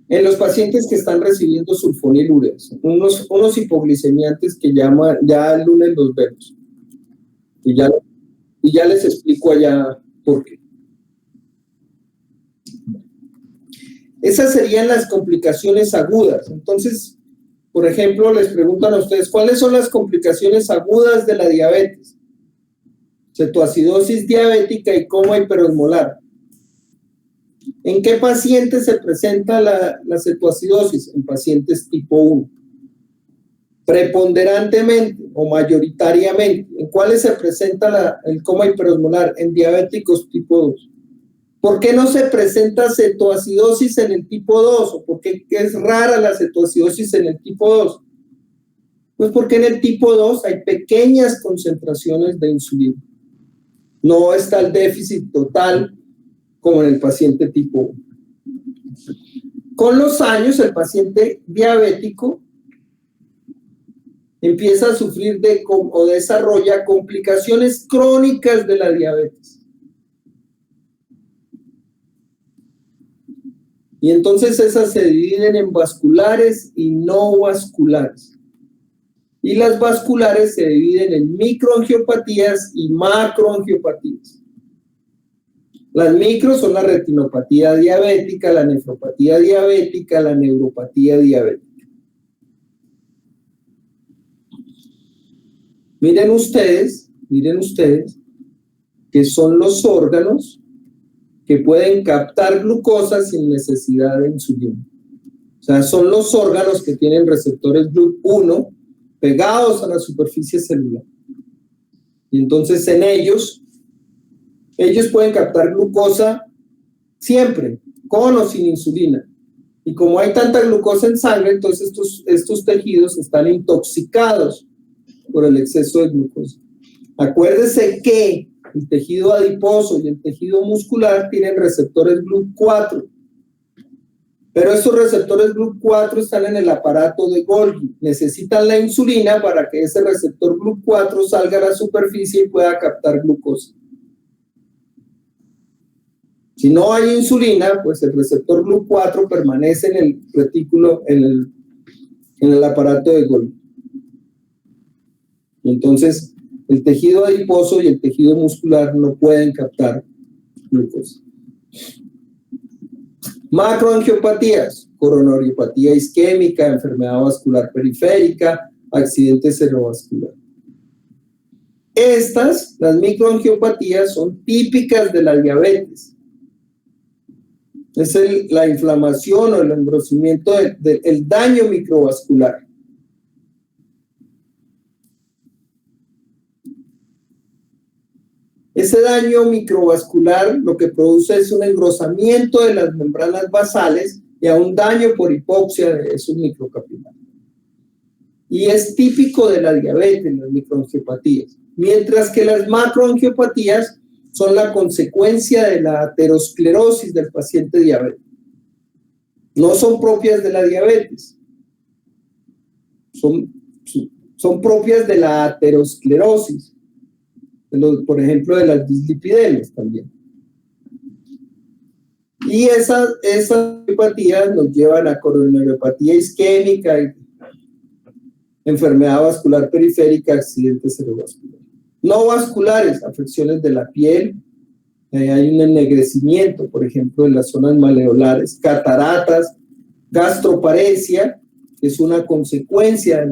En los pacientes que están recibiendo sulfonilureas, unos hipoglicemiantes que ya el lunes los vemos. Y ya les explico allá por qué. Esas serían las complicaciones agudas. Entonces, por ejemplo, les preguntan a ustedes, ¿cuáles son las complicaciones agudas de la diabetes? Cetoacidosis diabética y coma hiperosmolar. ¿En qué pacientes se presenta la cetoacidosis? En pacientes tipo 1. Preponderantemente o mayoritariamente. ¿En cuáles se presenta el coma hiperosmolar? En diabéticos tipo 2. ¿Por qué no se presenta cetoacidosis en el tipo 2? ¿O por qué es rara la cetoacidosis en el tipo 2? Pues porque en el tipo 2 hay pequeñas concentraciones de insulina. No está el déficit total como en el paciente tipo 1. Con los años, el paciente diabético empieza a sufrir o desarrolla complicaciones crónicas de la diabetes. Y entonces esas se dividen en vasculares y no vasculares. Y las vasculares se dividen en microangiopatías y macroangiopatías. Las micro son la retinopatía diabética, la nefropatía diabética, la neuropatía diabética. Miren ustedes que son los órganos que pueden captar glucosa sin necesidad de insulina. O sea, son los órganos que tienen receptores GLUT1 pegados a la superficie celular. Y entonces en ellos pueden captar glucosa siempre, con o sin insulina. Y como hay tanta glucosa en sangre, entonces estos tejidos están intoxicados por el exceso de glucosa. Acuérdese que el tejido adiposo y el tejido muscular tienen receptores GLUT4. Pero estos receptores GLUT4 están en el aparato de Golgi. Necesitan la insulina para que ese receptor GLUT4 salga a la superficie y pueda captar glucosa. Si no hay insulina, pues el receptor GLUT4 permanece en el retículo, en el aparato de Golgi. Entonces, el tejido adiposo y el tejido muscular no pueden captar glucosa. Macroangiopatías, coronariopatía isquémica, enfermedad vascular periférica, accidente cerebrovascular. Las microangiopatías, son típicas de la diabetes. Es la inflamación o el engrosamiento del daño microvascular. Ese daño microvascular lo que produce es un engrosamiento de las membranas basales y a un daño por hipoxia de esos microcapilares. Y es típico de la diabetes, las microangiopatías. Mientras que las macroangiopatías son la consecuencia de la aterosclerosis del paciente diabético. No son propias de la diabetes. Son propias de la aterosclerosis. Por ejemplo, de las dislipidemias también. Y esas angiopatías nos llevan a coronariopatía isquémica, enfermedad vascular periférica, accidente cerebrovascular. No vasculares, afecciones de la piel, hay un ennegrecimiento, por ejemplo, en las zonas maleolares, cataratas, gastroparesia, que es una consecuencia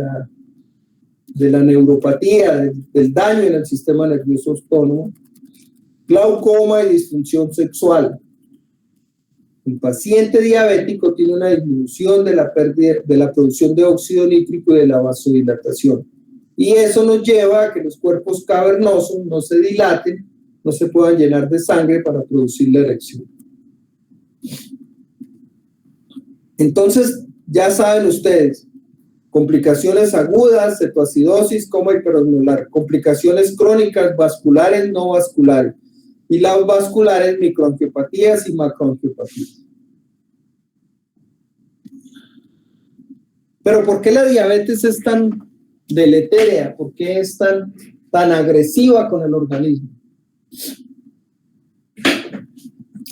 de la neuropatía, del daño en el sistema nervioso autónomo, glaucoma y disfunción sexual. El paciente diabético tiene una disminución de la producción de óxido nítrico y de la vasodilatación. Y eso nos lleva a que los cuerpos cavernosos no se dilaten, no se puedan llenar de sangre para producir la erección. Entonces, ya saben ustedes, complicaciones agudas, cetoacidosis, coma hiperosmolar, complicaciones crónicas, vasculares, no vasculares, y las vasculares, microangiopatías y macroangiopatías. Pero ¿por qué la diabetes es tan deletérea? ¿Por qué es tan agresiva con el organismo?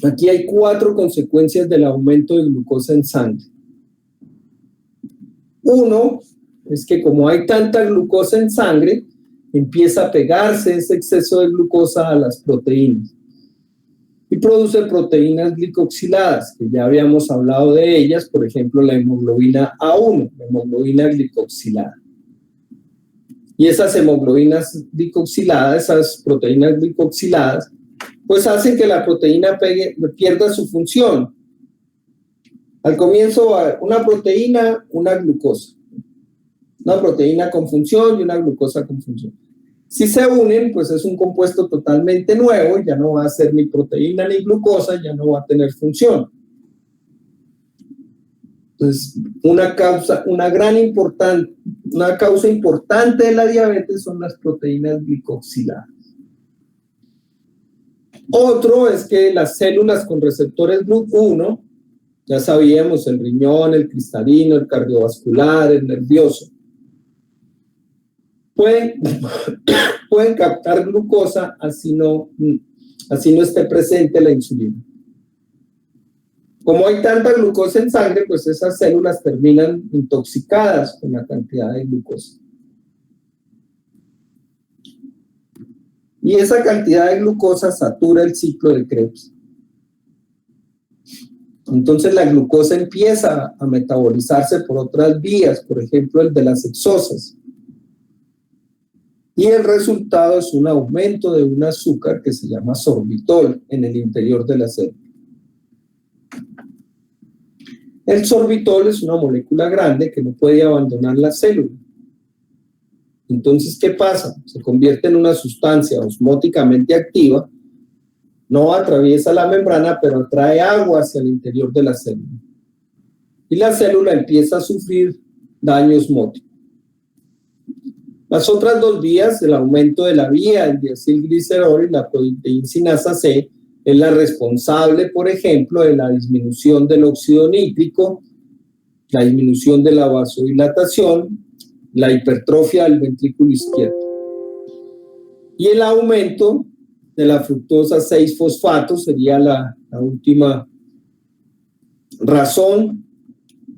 Aquí hay 4 consecuencias del aumento de glucosa en sangre. Uno es que como hay tanta glucosa en sangre, empieza a pegarse ese exceso de glucosa a las proteínas y produce proteínas glicoxiladas, que ya habíamos hablado de ellas, por ejemplo la hemoglobina A1, la hemoglobina glicoxilada. Y esas hemoglobinas glicoxiladas, esas proteínas glicoxiladas, pues hacen que la proteína pierda su función. Al comienzo va una proteína, una glucosa. Una proteína con función y una glucosa con función. Si se unen, pues es un compuesto totalmente nuevo, ya no va a ser ni proteína ni glucosa, ya no va a tener función. Entonces, una causa importante de la diabetes son las proteínas glicoxiladas. Otro es que las células con receptores GLUT1, ya sabíamos, el riñón, el cristalino, el cardiovascular, el nervioso, pueden captar glucosa así no esté presente la insulina. Como hay tanta glucosa en sangre, pues esas células terminan intoxicadas con la cantidad de glucosa. Y esa cantidad de glucosa satura el ciclo de Krebs. Entonces la glucosa empieza a metabolizarse por otras vías, por ejemplo el de las exosas. Y el resultado es un aumento de un azúcar que se llama sorbitol en el interior de la célula. El sorbitol es una molécula grande que no puede abandonar la célula. Entonces, ¿qué pasa? Se convierte en una sustancia osmóticamente activa, no atraviesa la membrana, pero atrae agua hacia el interior de la célula. Y la célula empieza a sufrir daño osmótico. Las otras dos vías, el aumento de la vía del diacilglicerol y la proteincinasa C, es la responsable, por ejemplo, de la disminución del óxido nítrico, la disminución de la vasodilatación, la hipertrofia del ventrículo izquierdo. Y el aumento de la fructosa 6-fosfato sería la última razón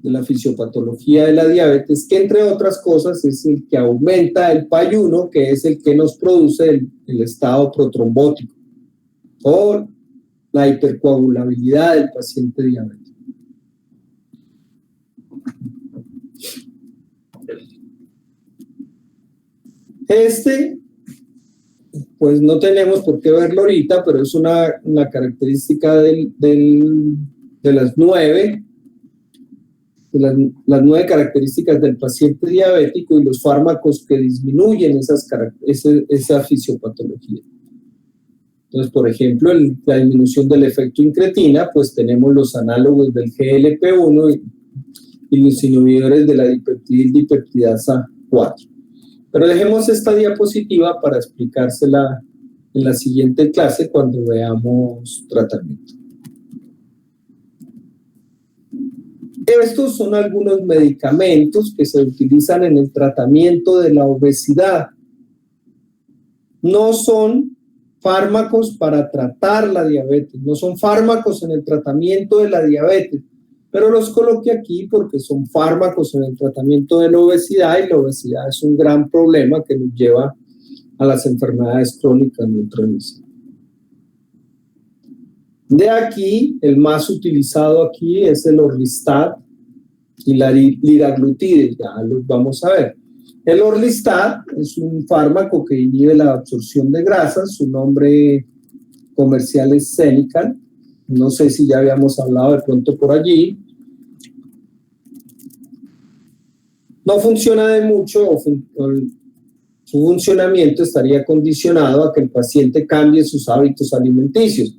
de la fisiopatología de la diabetes, que entre otras cosas es el que aumenta el PAI-1, que es el que nos produce el estado protrombótico, o la hipercoagulabilidad del paciente diabético. Pues no tenemos por qué verlo ahorita, pero es una característica de las 9 características del paciente diabético y los fármacos que disminuyen esa fisiopatología. Entonces, por ejemplo, la disminución del efecto incretina, pues tenemos los análogos del GLP-1 y los inhibidores de la dipeptidasa 4. Pero dejemos esta diapositiva para explicársela en la siguiente clase cuando veamos tratamiento. Estos son algunos medicamentos que se utilizan en el tratamiento de la obesidad. No son fármacos para tratar la diabetes, no son fármacos en el tratamiento de la diabetes, pero los coloqué aquí porque son fármacos en el tratamiento de la obesidad, y la obesidad es un gran problema que nos lleva a las enfermedades crónicas muy crónicas. De aquí, el más utilizado aquí es el Orlistat y la liraglutide, ya los vamos a ver. El Orlistat es un fármaco que inhibe la absorción de grasas, su nombre comercial es Xenical, no sé si ya habíamos hablado de pronto por allí. No funciona de mucho, su funcionamiento estaría condicionado a que el paciente cambie sus hábitos alimenticios.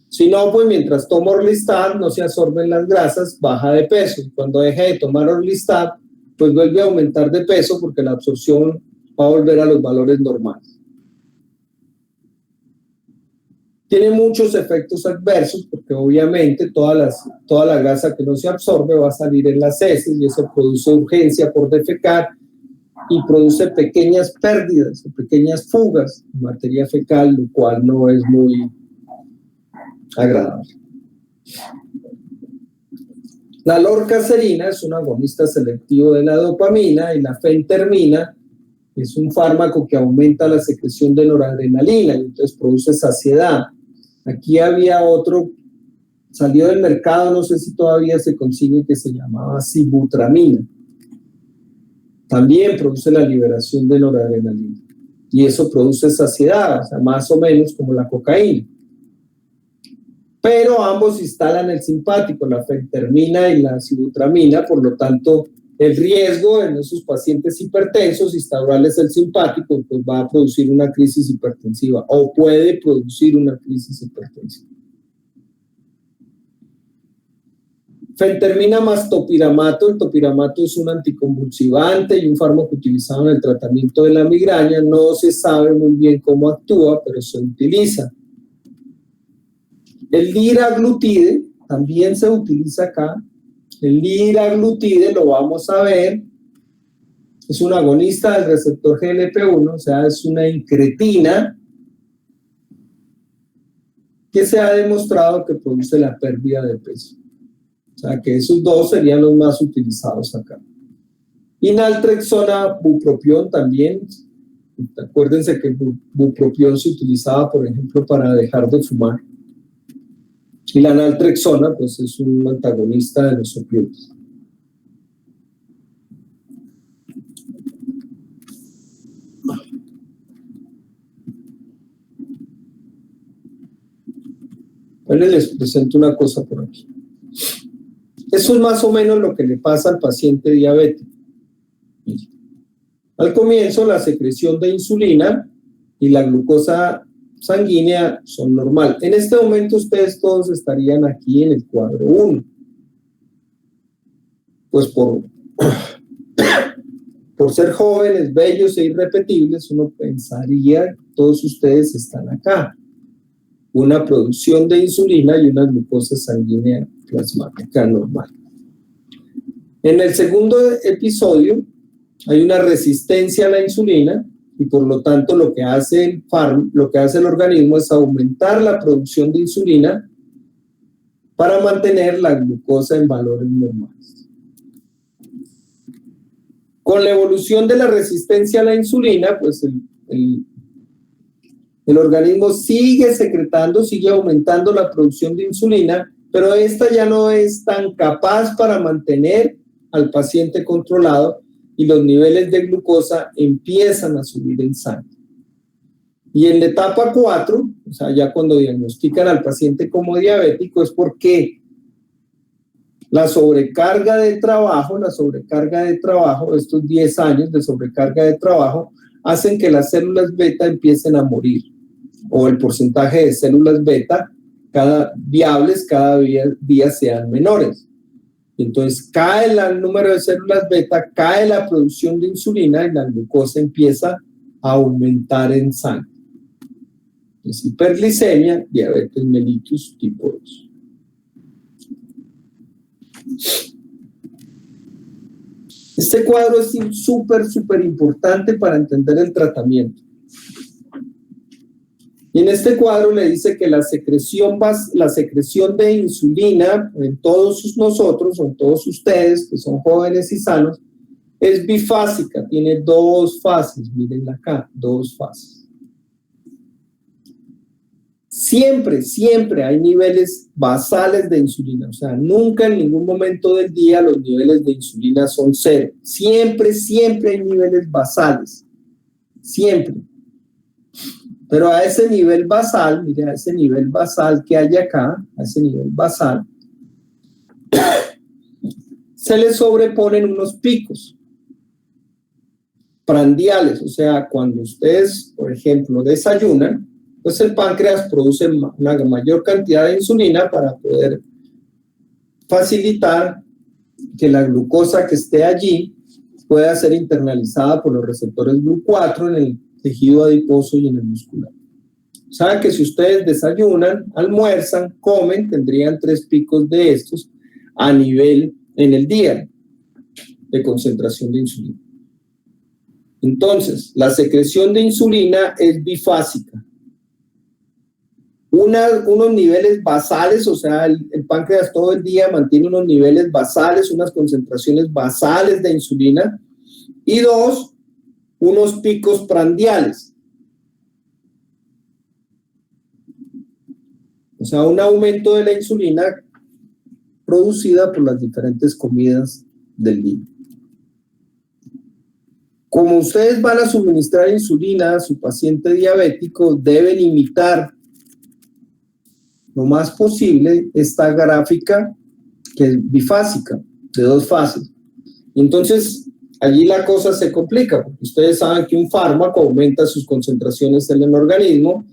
Si no, pues mientras toma Orlistat no se absorben las grasas, baja de peso. Cuando deje de tomar Orlistat, pues vuelve a aumentar de peso porque la absorción va a volver a los valores normales. Tiene muchos efectos adversos porque obviamente toda la grasa que no se absorbe va a salir en las heces y eso produce urgencia por defecar y produce pequeñas pérdidas o pequeñas fugas de materia fecal, lo cual no es muy agradable. La lorcacerina es un agonista selectivo de la dopamina y la fentermina es un fármaco que aumenta la secreción de noradrenalina y entonces produce saciedad. Aquí había otro, salió del mercado, no sé si todavía se consigue, que se llamaba sibutramina. También produce la liberación de noradrenalina y eso produce saciedad, o sea, más o menos como la cocaína. Pero ambos instalan el simpático, la fentermina y la sibutramina, por lo tanto, el riesgo en esos pacientes hipertensos, instaurarles el simpático, pues va a producir una crisis hipertensiva o puede producir una crisis hipertensiva. Fentermina más topiramato. El topiramato es un anticonvulsivante y un fármaco utilizado en el tratamiento de la migraña. No se sabe muy bien cómo actúa, pero se utiliza. El liraglutide también se utiliza acá. El liraglutide lo vamos a ver. Es un agonista del receptor GLP-1, o sea, es una incretina que se ha demostrado que produce la pérdida de peso. O sea, que esos dos serían los más utilizados acá. Y naltrexona, bupropión también. Acuérdense que el bupropión se utilizaba, por ejemplo, para dejar de fumar. Y la naltrexona, pues, es un antagonista de los opioides. Bueno, les presento una cosa por aquí. Eso es más o menos lo que le pasa al paciente diabético. Al comienzo, la secreción de insulina y la glucosa sanguínea son normal. En este momento, ustedes todos estarían aquí en el cuadro 1. Pues por ser jóvenes, bellos e irrepetibles, uno pensaría que todos ustedes están acá. Una producción de insulina y una glucosa sanguínea plasmática normal. En el segundo episodio hay una resistencia a la insulina y por lo tanto lo que hace el organismo es aumentar la producción de insulina para mantener la glucosa en valores normales. Con la evolución de la resistencia a la insulina, pues el organismo sigue secretando, sigue aumentando la producción de insulina, pero esta ya no es tan capaz para mantener al paciente controlado y los niveles de glucosa empiezan a subir en sangre. Y en la etapa 4, o sea, ya cuando diagnostican al paciente como diabético, es porque la sobrecarga de trabajo, estos 10 años de sobrecarga de trabajo, hacen que las células beta empiecen a morir, o el porcentaje de células beta viables cada día sean menores. Entonces cae el número de células beta, cae la producción de insulina y la glucosa empieza a aumentar en sangre. Es hiperglicemia, diabetes mellitus tipo 2. Este cuadro es súper importante para entender el tratamiento. Y en este cuadro le dice que la secreción de insulina en todos nosotros, o en todos ustedes que son jóvenes y sanos, es bifásica, tiene 2 fases, miren acá, 2 fases. Siempre hay niveles basales de insulina, o sea, nunca en ningún momento del día los niveles de insulina son 0. Siempre hay niveles basales, siempre. Pero a ese nivel basal, mire, a ese nivel basal que hay acá, a ese nivel basal, se le sobreponen unos picos prandiales, o sea, cuando ustedes, por ejemplo, desayunan, pues el páncreas produce una mayor cantidad de insulina para poder facilitar que la glucosa que esté allí pueda ser internalizada por los receptores GLU4 en el tejido adiposo y en el muscular. Saben que si ustedes desayunan, almuerzan, comen, tendrían 3 picos de estos a nivel en el día de concentración de insulina. Entonces, la secreción de insulina es bifásica. Unos niveles basales, o sea, el páncreas todo el día mantiene unos niveles basales, unas concentraciones basales de insulina, y 2, unos picos prandiales. O sea, un aumento de la insulina producida por las diferentes comidas del día. Como ustedes van a suministrar insulina a su paciente diabético, deben imitar lo más posible esta gráfica que es bifásica, de 2 fases. Entonces, allí la cosa se complica, porque ustedes saben que un fármaco aumenta sus concentraciones en el organismo,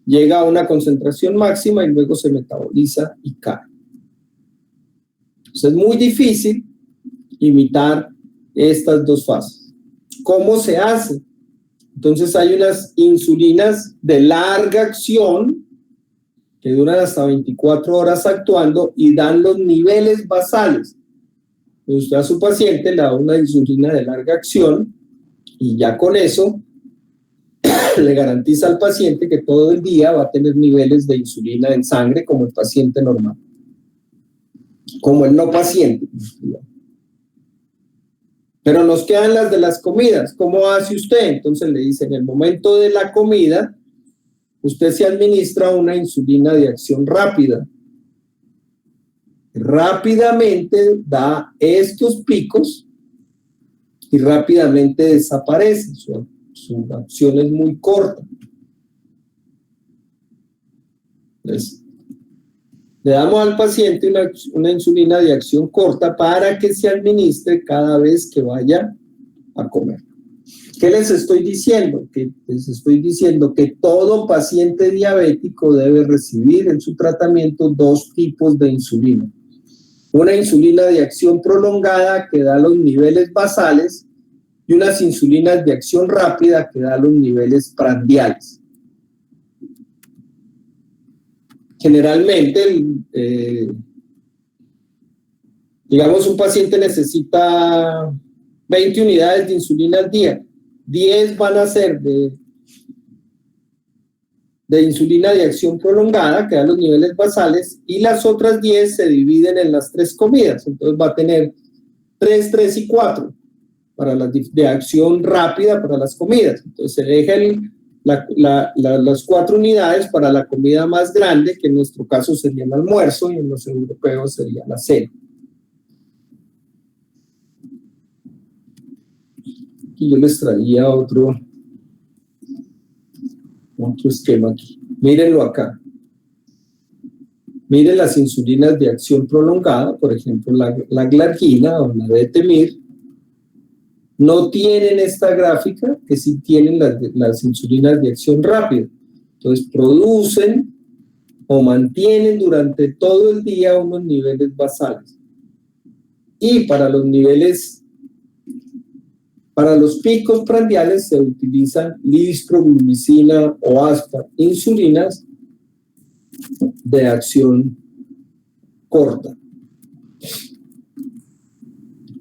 llega a una concentración máxima y luego se metaboliza y cae. Entonces, es muy difícil imitar estas 2 fases. ¿Cómo se hace? Entonces, hay unas insulinas de larga acción que duran hasta 24 horas actuando y dan los niveles basales. Usted a su paciente le da una insulina de larga acción y ya con eso le garantiza al paciente que todo el día va a tener niveles de insulina en sangre como el paciente normal, como el no paciente. Pero nos quedan las de las comidas. ¿Cómo hace usted? Entonces le dice, en el momento de la comida, usted se administra una insulina de acción rápida. Rápidamente da estos picos y rápidamente desaparece. Su acción es muy corta. Entonces, le damos al paciente una insulina de acción corta para que se administre cada vez que vaya a comer. ¿Qué les estoy diciendo? Que les estoy diciendo que todo paciente diabético debe recibir en su tratamiento 2 tipos de insulina. Una insulina de acción prolongada que da los niveles basales y unas insulinas de acción rápida que da los niveles prandiales. Generalmente, digamos, un paciente necesita 20 unidades de insulina al día. 10 van a ser de insulina de acción prolongada, que da los niveles basales, y las otras 10 se dividen en las 3 comidas. Entonces va a tener 3, 3 y 4 para las de acción rápida para las comidas. Entonces se deja las 4 unidades para la comida más grande, que en nuestro caso sería el almuerzo y en los europeos sería la cena. Y yo les traía otro esquema aquí. Mírenlo acá. Miren las insulinas de acción prolongada, por ejemplo, la glargina o la Detemir, no tienen esta gráfica que sí tienen las insulinas de acción rápida. Entonces, producen o mantienen durante todo el día unos niveles basales. Y para los picos prandiales se utilizan listroglucina o aspar, insulinas de acción corta.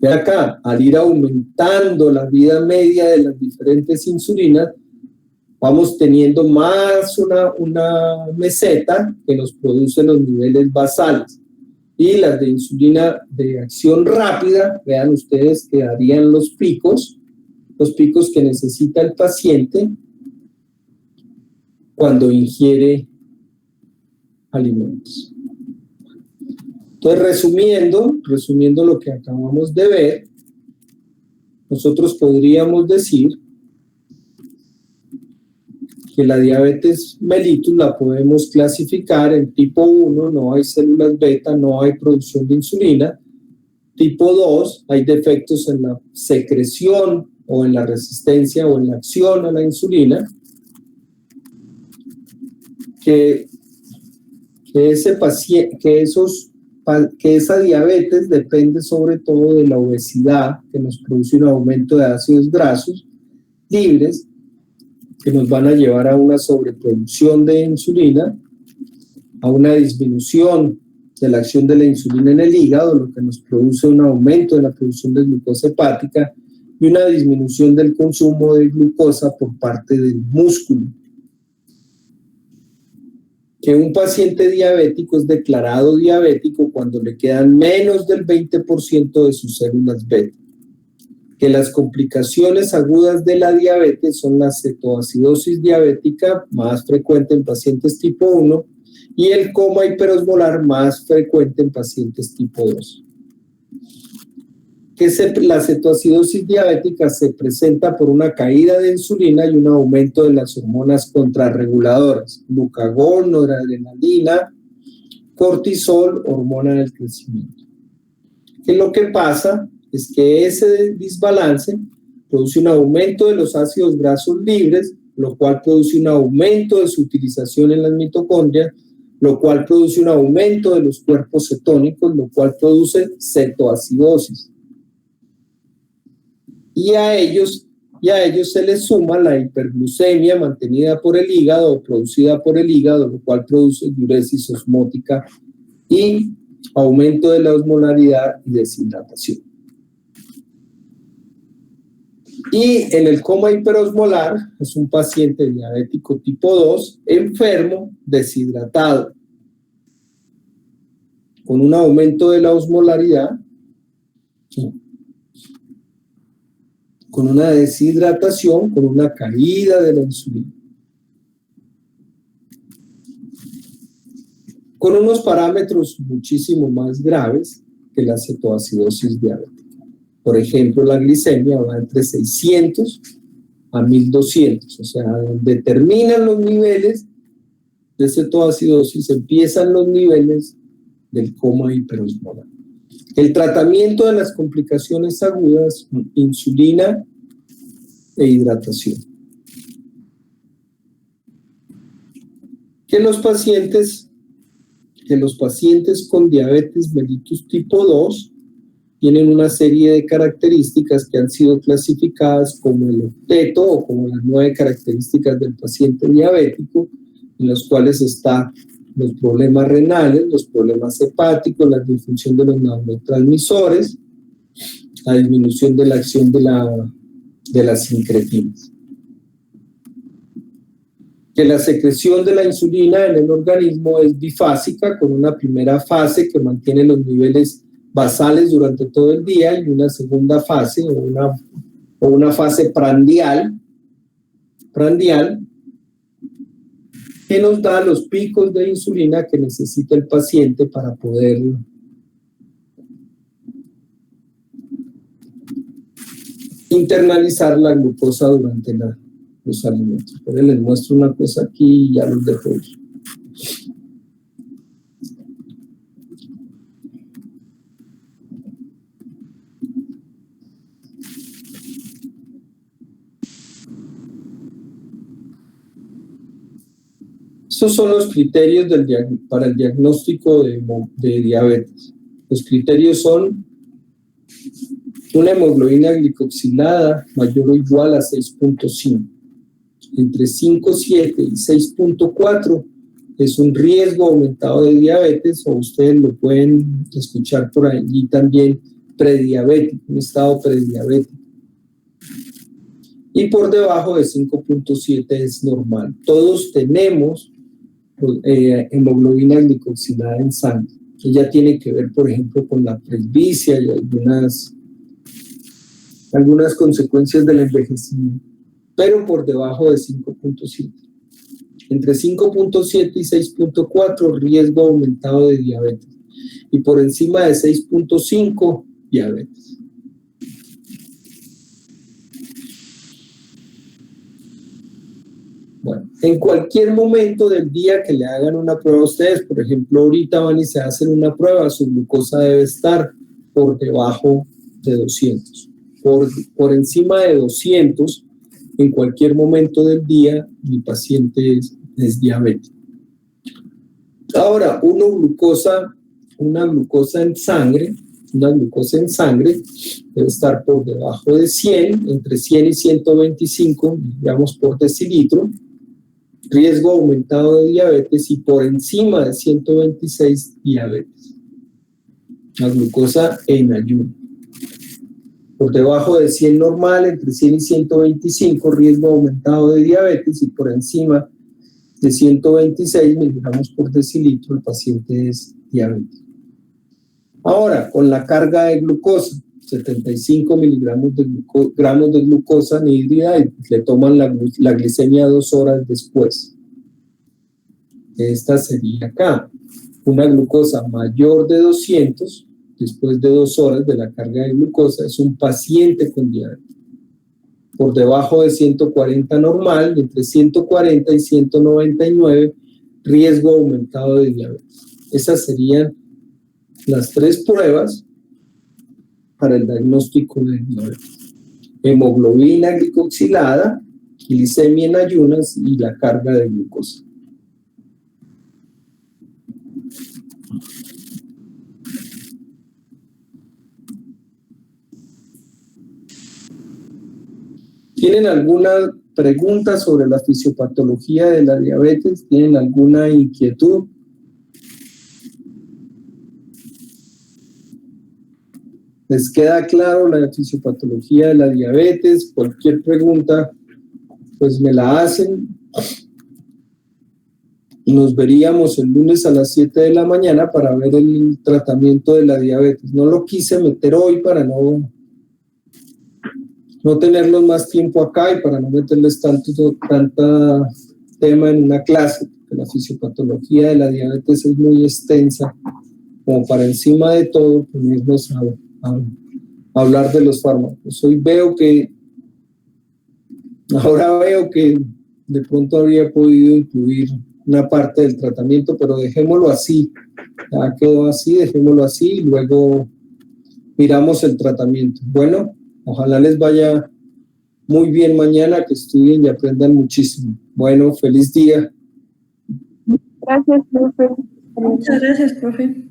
Ven acá, al ir aumentando la vida media de las diferentes insulinas, vamos teniendo más una meseta que nos produce los niveles basales. Y las de insulina de acción rápida, vean ustedes que darían los picos que necesita el paciente cuando ingiere alimentos. Entonces, resumiendo lo que acabamos de ver, nosotros podríamos decir que la diabetes mellitus la podemos clasificar en tipo 1, no hay células beta, no hay producción de insulina. Tipo 2, hay defectos en la secreción o en la resistencia o en la acción a la insulina. Que esa diabetes depende sobre todo de la obesidad, que nos produce un aumento de ácidos grasos libres, que nos van a llevar a una sobreproducción de insulina, a una disminución de la acción de la insulina en el hígado, lo que nos produce un aumento de la producción de glucosa hepática y una disminución del consumo de glucosa por parte del músculo. Que un paciente diabético es declarado diabético cuando le quedan menos del 20% de sus células beta. Que las complicaciones agudas de la diabetes son la cetoacidosis diabética, más frecuente en pacientes tipo 1, y el coma hiperosmolar, más frecuente en pacientes tipo 2. La cetoacidosis diabética se presenta por una caída de insulina y un aumento de las hormonas contrarreguladoras, glucagón, noradrenalina, cortisol, hormona del crecimiento. ¿Qué es lo que pasa? Es que ese desbalance produce un aumento de los ácidos grasos libres, lo cual produce un aumento de su utilización en las mitocondrias, lo cual produce un aumento de los cuerpos cetónicos, lo cual produce cetoacidosis. Y a ellos y a ellos se les suma la hiperglucemia mantenida por el hígado o producida por el hígado, lo cual produce diuresis osmótica y aumento de la osmolaridad y deshidratación. Y en el coma hiperosmolar es un paciente diabético tipo 2, enfermo, deshidratado, con un aumento de la osmolaridad, con una deshidratación, con una caída de la insulina, con unos parámetros muchísimo más graves que la cetoacidosis diabética. Por ejemplo, la glicemia va entre 600 a 1200, o sea, donde terminan los niveles de cetoacidosis, empiezan los niveles del coma hiperosmolar. El tratamiento de las complicaciones agudas, insulina e hidratación. Que los pacientes con diabetes mellitus tipo 2 tienen una serie de características que han sido clasificadas como el octeto o como las 9 características del paciente diabético, en las cuales están los problemas renales, los problemas hepáticos, la disfunción de los neurotransmisores, la disminución de la acción de las incretinas. Que la secreción de la insulina en el organismo es bifásica, con una primera fase que mantiene los niveles basales durante todo el día y una segunda fase o una fase prandial que nos da los picos de insulina que necesita el paciente para poder internalizar la glucosa durante los alimentos. Pero les muestro una cosa aquí y ya los dejo ir. Estos son los criterios para el diagnóstico de diabetes. Los criterios son una hemoglobina glicosilada mayor o igual a 6.5. Entre 5.7 y 6.4 es un riesgo aumentado de diabetes, o ustedes lo pueden escuchar por allí también, prediabético, un estado prediabético. Y por debajo de 5.7 es normal. Todos tenemos hemoglobina glicosilada en sangre. Ella tiene que ver, por ejemplo, con la presbicia y algunas consecuencias del envejecimiento, pero por debajo de 5.7. Entre 5.7 y 6.4, riesgo aumentado de diabetes. Y por encima de 6.5, diabetes. Bueno, en cualquier momento del día que le hagan una prueba a ustedes, por ejemplo, ahorita van y se hacen una prueba, su glucosa debe estar por debajo de 200. Por encima de 200, en cualquier momento del día, mi paciente es diabético. Ahora, una glucosa en sangre debe estar por debajo de 100, entre 100 y 125 miligramos por decilitro, riesgo aumentado de diabetes, y por encima de 126, diabetes. La glucosa en ayuno. Por debajo de 100 normal, entre 100 y 125, riesgo aumentado de diabetes, y por encima de 126 miligramos por decilitro, el paciente es diabético. Ahora, con la carga de glucosa, 75 miligramos gramos de glucosa anhídrida, y le toman la glicemia 2 horas después. Esta sería acá. Una glucosa mayor de 200, después de 2 horas de la carga de glucosa, es un paciente con diabetes. Por debajo de 140 normal, entre 140 y 199, riesgo aumentado de diabetes. Esas serían las 3 pruebas para el diagnóstico de diabetes: hemoglobina glicosilada, glicemia en ayunas y la carga de glucosa. ¿Tienen alguna pregunta sobre la fisiopatología de la diabetes? ¿Tienen alguna inquietud? ¿Les queda claro la fisiopatología de la diabetes? Cualquier pregunta, pues me la hacen. Nos veríamos el lunes a las 7 de la mañana para ver el tratamiento de la diabetes. No lo quise meter hoy para no tenerlos más tiempo acá y para no meterles tanta tema en una clase, porque la fisiopatología de la diabetes es muy extensa, como para encima de todo ponernos a hablar de los fármacos. Ahora veo que de pronto habría podido incluir una parte del tratamiento, pero dejémoslo así, ya quedó así, dejémoslo así y luego miramos el tratamiento. Bueno, ojalá les vaya muy bien mañana, que estudien y aprendan muchísimo. Bueno, feliz día. Gracias, profe. Muchas gracias, profe.